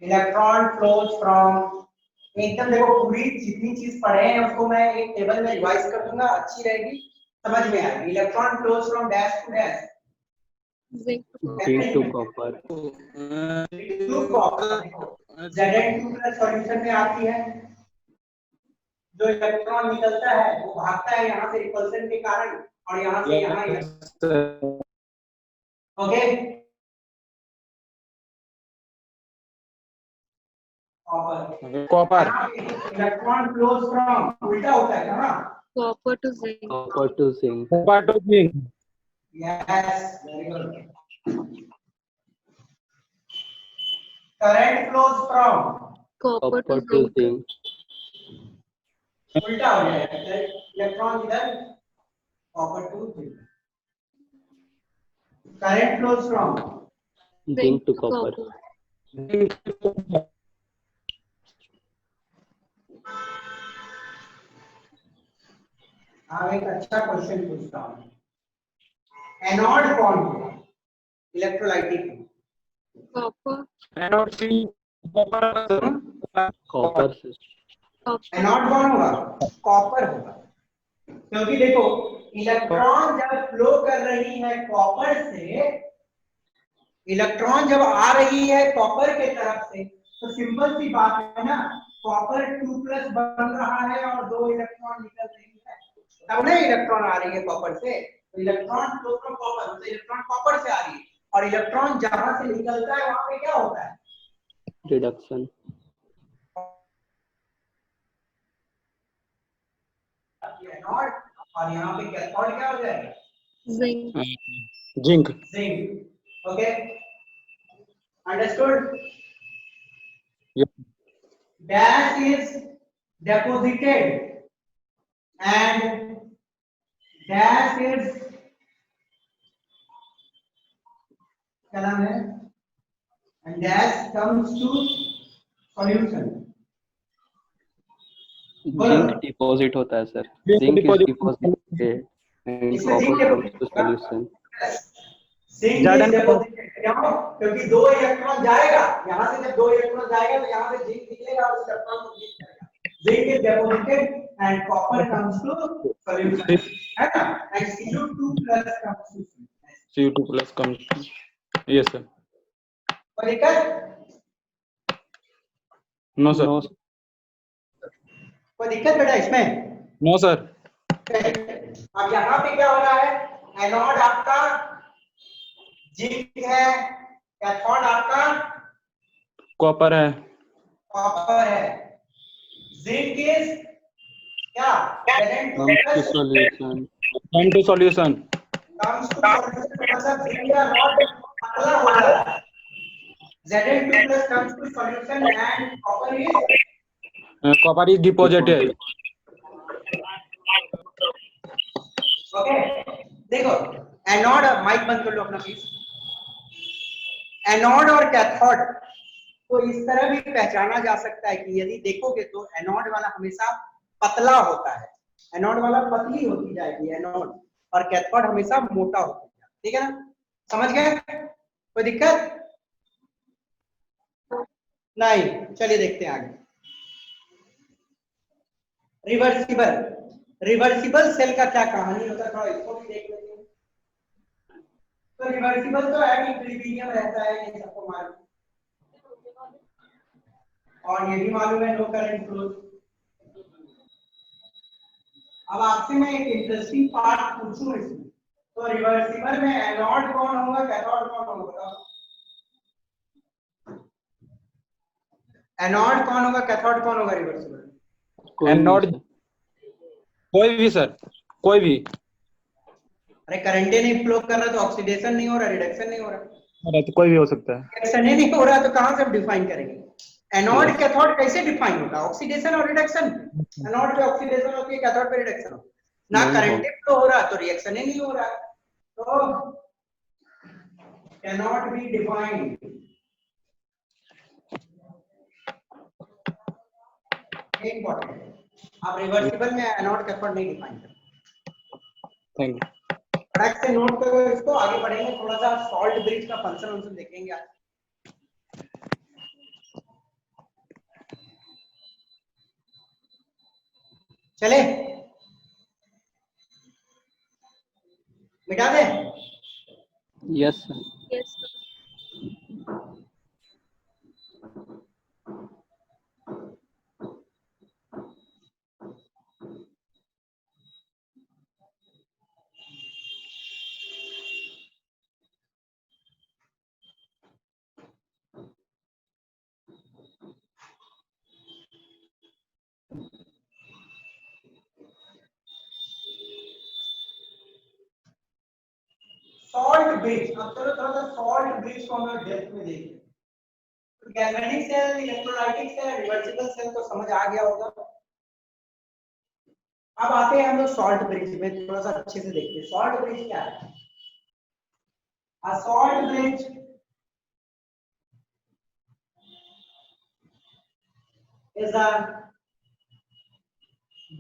[SPEAKER 1] इलेक्ट्रॉन फ्लोज फ्रॉम, एकदम देखो पूरी जितनी चीज पढ़े हैं उसको मैं एक टेबल में रिवाइज कर दूंगा, अच्छी रहेगी, समझ में आएगी। Electron flows from dash to dash,
[SPEAKER 4] Zinc to
[SPEAKER 3] Zinc to copper.
[SPEAKER 1] To copper. Zn2 plus solution में आती है, जो इलेक्ट्रॉन निकलता है वो भागता है यहाँ से रिपल्सन के कारण और यहाँ से यहाँ okay.
[SPEAKER 2] Copper,
[SPEAKER 1] electron flows from, उल्टा होता है ना,
[SPEAKER 4] copper to zinc.
[SPEAKER 3] Copper to zinc.
[SPEAKER 2] Copper to zinc,
[SPEAKER 1] yes very good. Current flows from,
[SPEAKER 4] Copper to
[SPEAKER 3] Copper to
[SPEAKER 4] zinc.
[SPEAKER 3] zinc.
[SPEAKER 1] उल्टा हो जाएगा, इलेक्ट्रॉन इधर, copper to zinc. Current flows from
[SPEAKER 3] Zinc to copper.
[SPEAKER 1] हाँ, एक अच्छा क्वेश्चन पूछता हूँ। एनोड कौन होगा इलेक्ट्रोलाइटिक?
[SPEAKER 4] Copper.
[SPEAKER 2] एनोड सी, कॉपर,
[SPEAKER 3] Copper.
[SPEAKER 4] Copper.
[SPEAKER 1] एनोड कौन होगा? कॉपर होगा, क्योंकि देखो इलेक्ट्रॉन जब फ्लो कर रही है कॉपर से, इलेक्ट्रॉन जब आ रही है कॉपर के तरफ से, तो सिंपल सी बात है ना, कॉपर 2+ बन रहा है और 2 इलेक्ट्रॉन निकल रही है, तब ना इलेक्ट्रॉन आ रही है कॉपर से। तो इलेक्ट्रॉन फ्लो फ्रॉम कॉपर, मतलब इलेक्ट्रॉन कॉपर से आ रही है, और इलेक्ट्रॉन जहां से निकलता है वहां पे क्या होता है?
[SPEAKER 3] Reduction.
[SPEAKER 1] एनोड, और यहाँ पे कैथोड क्या हो जाएगा?
[SPEAKER 4] Zinc.
[SPEAKER 2] Zinc,
[SPEAKER 1] zinc. Okay, understood? Dash is deposited and dash is, क्या नाम है, and dash comes to solution.
[SPEAKER 3] Zinc deposit होता है sir. Zinc is deposited and copper comes to solution.
[SPEAKER 1] Zinc is deposited, क्यों? क्योंकि 2 इलेक्ट्रॉन जाएगा, यहाँ से जब 2 इलेक्ट्रॉन जाएगा तो यहाँ से जिंक निकलेगा और इलेक्ट्रॉन को जिंक करेगा। Zinc is deposited and copper comes to solution, है ना? And Cu2+ comes to solution.
[SPEAKER 2] Cu2 plus come, yes sir.
[SPEAKER 1] कोई दिक्कत?
[SPEAKER 2] नो सर,
[SPEAKER 1] कोई दिक्कत बेटा इसमें?
[SPEAKER 2] No sir.
[SPEAKER 1] अब यहाँ पे क्या हो रहा है? एनोड आपका जिंक है, कैथोड आपका
[SPEAKER 2] कॉपर है,
[SPEAKER 1] कॉपर है। जिंक इज क्या?
[SPEAKER 3] Comes to solution.
[SPEAKER 2] Come to solution,
[SPEAKER 1] comes to solution, मतलब जिंक का रॉड पतला हो रहा है। Zn2+ comes to solution and
[SPEAKER 2] copper is deposited.
[SPEAKER 1] Okay, देखो एनोड, माइक बंद कर लो अपना प्लीज। एनोड और कैथोड को इस तरह भी पहचाना जा सकता है कि यदि देखोगे तो एनोड वाला हमेशा पतला होता है, एनोड वाला पतली होती जाएगी एनोड, और कैथोड हमेशा मोटा होता है, ठीक है ना? समझ गए? कोई दिक्कत नहीं? चलिए देखते हैं आगे। रिवर्सिबल, रिवर्सिबल सेल का क्या कहानी होता है, थोड़ा इसको भी देख लेते हैं। तो रिवर्सिबल तो है कि इक्विलिब्रियम रहता है, ये सबको मालूम, और ये भी मालूम है नो करंट फ्लो। अब आपसे मैं एक इंटरेस्टिंग पार्ट पूछूं इसमें, तो रिवर्सिबल में एनोड कौन होगा, कैथोड कौन होगा, बताओ? एनोड कौन होगा, कैथोड कौन होगा रिवर्सिबल?
[SPEAKER 2] एनोड कोई भी सर, कोई भी।
[SPEAKER 1] अरे करंट नहीं फ्लो कर रहा तो ऑक्सीडेशन नहीं हो रहा, रिडक्शन नहीं हो रहा,
[SPEAKER 2] अरे तो कोई भी हो सकता है।
[SPEAKER 1] रिडक्शन नहीं हो रहा तो कहां से हम डिफाइन करेंगे? एनोड कैथोड कैसे डिफाइन होगा? ऑक्सीडेशन और रिडक्शन। एनोड पे ऑक्सीडेशन होती है, कैथोड पे रिडक्शन होती है। ना करंट फ्लो हो रहा तो रिएक्शन ही नहीं हो रहा, तो कैनॉट बी डिफाइंड। इंपॉर्टेंट, आप रिवर्सिबल में एनोड कैथोड नहीं डिफाइन करते।
[SPEAKER 2] Thank you.
[SPEAKER 1] फटाक से नोट करो इसको, आगे बढ़ेंगे, थोड़ा सा सॉल्ट ब्रिज का फंक्शन देखेंगे आप। चले मिटा दे।
[SPEAKER 3] Yes sir.
[SPEAKER 4] Yes, sir.
[SPEAKER 1] Salt bridge, अब चलो थोड़ा सा सॉल्ट ब्रिज को हम डेप्थ में देखें। तो galvanic cell, electrolytic cell, reversible cell तो समझ आ गया होगा। अब आते हैं हम लोग सॉल्ट ब्रिज में, थोड़ा सा अच्छे से देखते हैं सॉल्ट ब्रिज क्या है। A salt bridge is a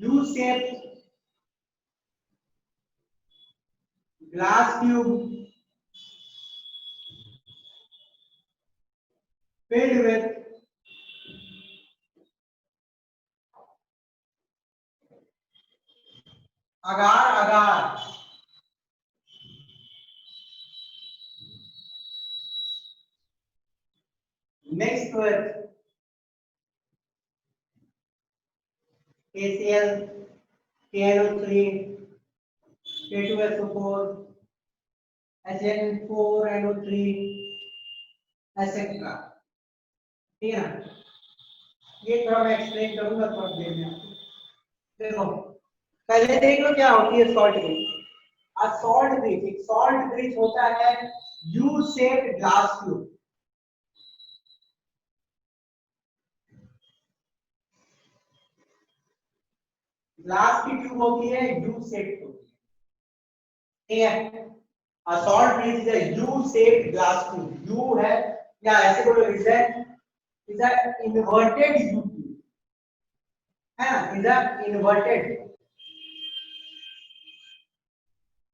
[SPEAKER 1] U-shaped glass tube filled with agar mixed with KCl, KNO3, K2SO4, HN4NO3, etc. ठीक है ना? ये थोड़ा मैं एक्सप्लेन करूंगा थोड़ा देर में। देखो पहले देख लो क्या होती है salt bridge. A salt bridge, एक salt bridge होता है U-shaped glass tube। ग्लास की ट्यूब होती है, U-shaped होती है, ठीक है। A salt bridge is a U-shaped glass tube। U है या ऐसे बोलो is an inverted U tube, है ना? Is an inverted।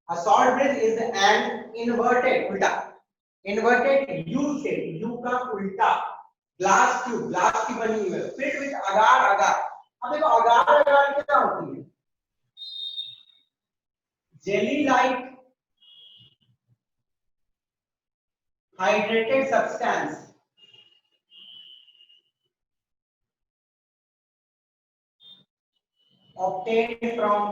[SPEAKER 1] A salt bridge is an inverted, उल्टा, inverted U-shaped, U का उल्टा ग्लास ट्यूब, ग्लास की बनी हुई है, फिट विद अगार। अब देखो अगार क्या होती है? Jelly like hydrated substance obtained from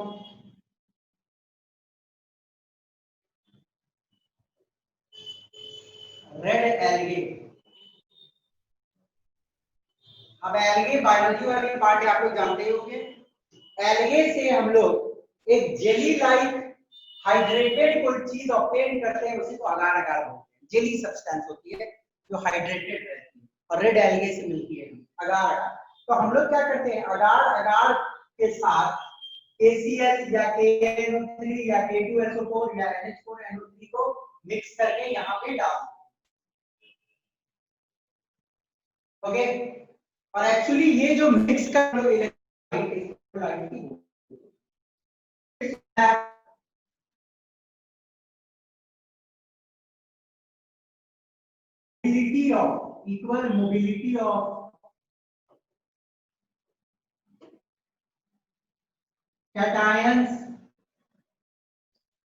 [SPEAKER 1] red algae। अब एल्गे बायोलॉजी वाली पार्ट आप लोग जानते ही होंगे। एल्गे से हम लोग एक जेली लाइक हाइड्रेटेड कोई चीज ऑब्टेन करते हैं, उसी को अगार बोलते हैं। जेली सब्सटेंस होती है जो हाइड्रेटेड रहती है और रेड एल्गे से मिलती है अगार। तो हम लोग क्या करते हैं, अगार के साथ KCl या KNO3 या K2SO4 या NH4NO3 को मिक्स करके यहाँ पे डाल दें। ओके, और एक्चुअली ये जो मिक्स कर लो equal mobility of cations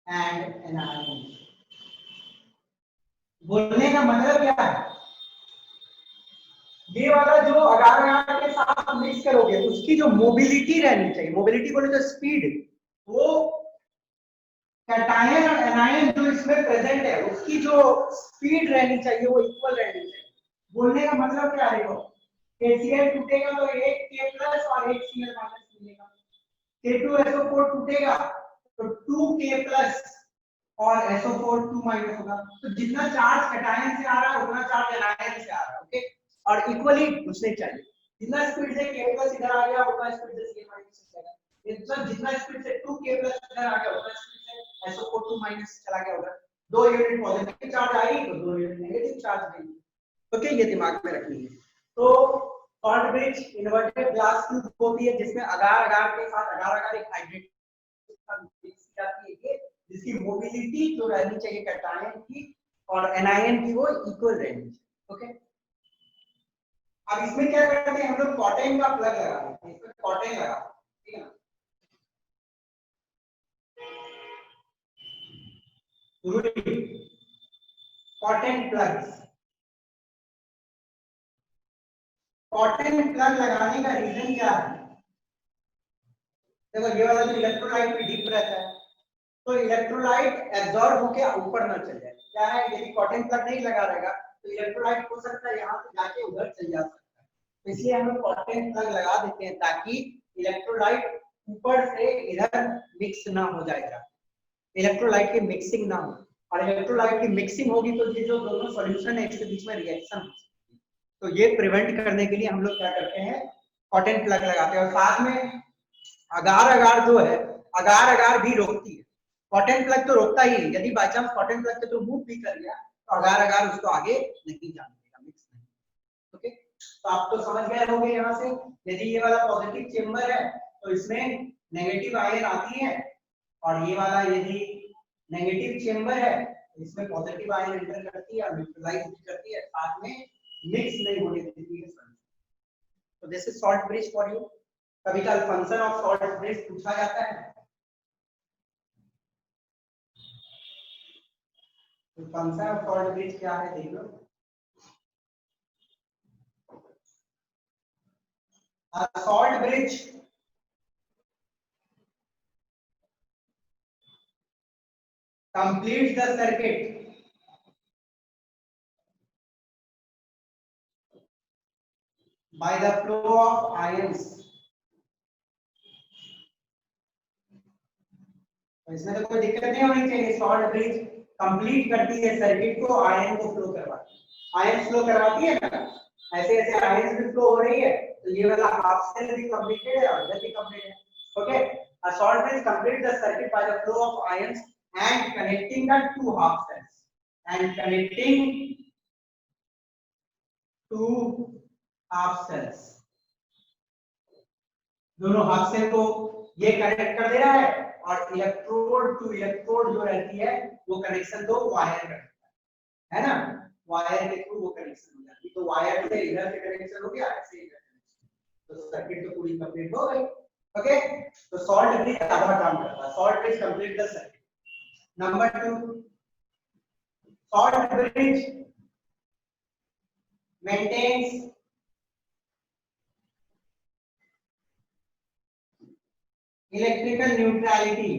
[SPEAKER 1] and anions। बोलने का मतलब क्या है? ये वाला जो अगार के साथ मिक्स करोगे उसकी जो मोबिलिटी रहनी चाहिए, मोबिलिटी बोले तो स्पीड, वो कैटायन और एनायन जो इसमें प्रेजेंट है उसकी जो स्पीड रहनी चाहिए वो इक्वल रहनी चाहिए। बोलने का मतलब क्या है? KCl टूटेगा तो एक K+ और एक Cl- मिलेगा। K2SO4 टूटेगा तो 2K+ और SO4 2 माइनस होगा। तो जितना चार्ज कैटायन से आ रहा है उतना चार्ज एनायन से आ रहा है, ओके, और इक्वली घुसने चाहिए। जितना स्पीड से K प्लस इधर आ गया उतना स्पीड से C माइनस चला गया, जितना स्पीड से 2K प्लस इधर आ गया उतना स्पीड से SO4 2 माइनस चला गया होगा। 2 यूनिट पॉजिटिव चार्ज आई तो 2 यूनिट नेगेटिव चार्ज गई, ओके, ये दिमाग में रखनी है। तो salt bridge inverted glass tube होती है जिसमें अगार अगार के साथ अगार अगार एक हाइड्रेट मिक्स जाती है, जिसकी मोबिलिटी जो रहनी चाहिए कैटायन की और एनायन की वो इक्वल रहनी चाहिए, ओके। अब इसमें क्या करते हैं हम लोग, कॉटन का प्लग लगा देते हैं, इसमें कॉटन लगा, ठीक है ना। कॉटन प्लग्स, कॉटन प्लग लगाने का रीजन क्या है? देखो ये वाला जो इलेक्ट्रोलाइट में डीप रहता है तो इलेक्ट्रोलाइट एब्जॉर्ब होकर ऊपर ना चले जाए। क्या है, यदि कॉटन प्लग नहीं लगा रहेगा तो इलेक्ट्रोलाइट हो सकता है यहाँ से जाके उधर चल जा सकता है, तो इसलिए हम लोग कॉटन प्लग लगा देते हैं ताकि इलेक्ट्रोलाइट ऊपर से इधर मिक्स ना हो जाएगा, इलेक्ट्रोलाइट की मिक्सिंग ना हो। और इलेक्ट्रोलाइट की मिक्सिंग होगी तो ये जो दोनों सॉल्यूशन है इसके बीच में रिएक्शन हो सकती है, तो ये प्रिवेंट करने के लिए हम लोग क्या करते हैं, कॉटन प्लग लगाते हैं। और साथ में अगार अगार जो है, अगार अगार भी रोकती है, कॉटन प्लग तो रोकता ही नहीं, यदि बाय चांस कॉटन प्लग के थ्रू मूव भी कर गया तो अगार अगार उसको आगे नहीं जाने देगा, मिक्स नहीं, ओके। तो आप तो समझ गए होंगे यहाँ से, यदि ये वाला पॉजिटिव चेंबर है तो इसमें नेगेटिव आयन आती है, और ये वाला यदि नेगेटिव चेंबर है तो इसमें पॉजिटिव आयन एंटर करती है और न्यूट्रलाइज करती है, साथ में मिक्स नहीं होने देती है। तो this is salt bridge for you. कभी कल फंक्शन ऑफ सॉल्ट ब्रिज पूछा जाता है, तो फंक्शन ऑफ सॉल्ट ब्रिज क्या है देख लो। Salt bridge completes the circuit by the flow of ions। तो इसमें तो कोई दिक्कत नहीं होनी चाहिए, सॉल्ट ब्रिज कंप्लीट करती है सर्किट को, आयन को फ्लो करवाती है, आयन फ्लो करवाती है ना, ऐसे ऐसे आयन भी फ्लो हो रही है, तो ये वाला हाफ सेल भी कंप्लीटेड है और इधर भी कंप्लीट है, okay. A salt bridge completes the circuit by the flow of ions and connecting the two half cells, and connecting two half cells, दोनों हाफ सेल को ये कनेक्ट कर दे रहा है, और इलेक्ट्रोड टू इलेक्ट्रोड जो रहती है वो कनेक्शन दो वायर करता है ना, वायर के थ्रू वो कनेक्शन हो जाती है, तो वायर से इधर से कनेक्शन हो गया, ऐसे इधर कनेक्शन, तो सर्किट तो पूरी कंप्लीट हो गई, ओके। तो सॉल्ट ब्रिज आधा काम करता है, salt bridge complete the circuit. Number 2, salt bridge maintains electrical neutrality.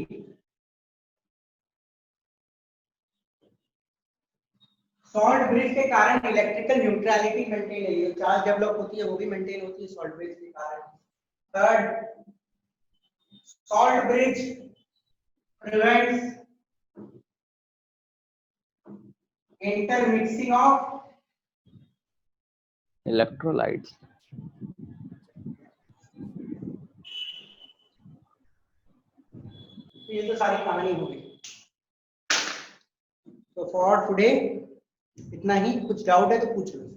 [SPEAKER 1] Salt bridge के कारण इलेक्ट्रिकल न्यूट्रलिटी मेंटेन है, ये चार्ज डेवलप होती है वो भी मेंटेन होती है सॉल्ट ब्रिज के कारण। Third, salt bridge prevents intermixing of
[SPEAKER 3] electrolytes।
[SPEAKER 1] ये तो सारी कहानी हो गई। तो फॉर टुडे इतना ही, कुछ डाउट है तो पूछ लो।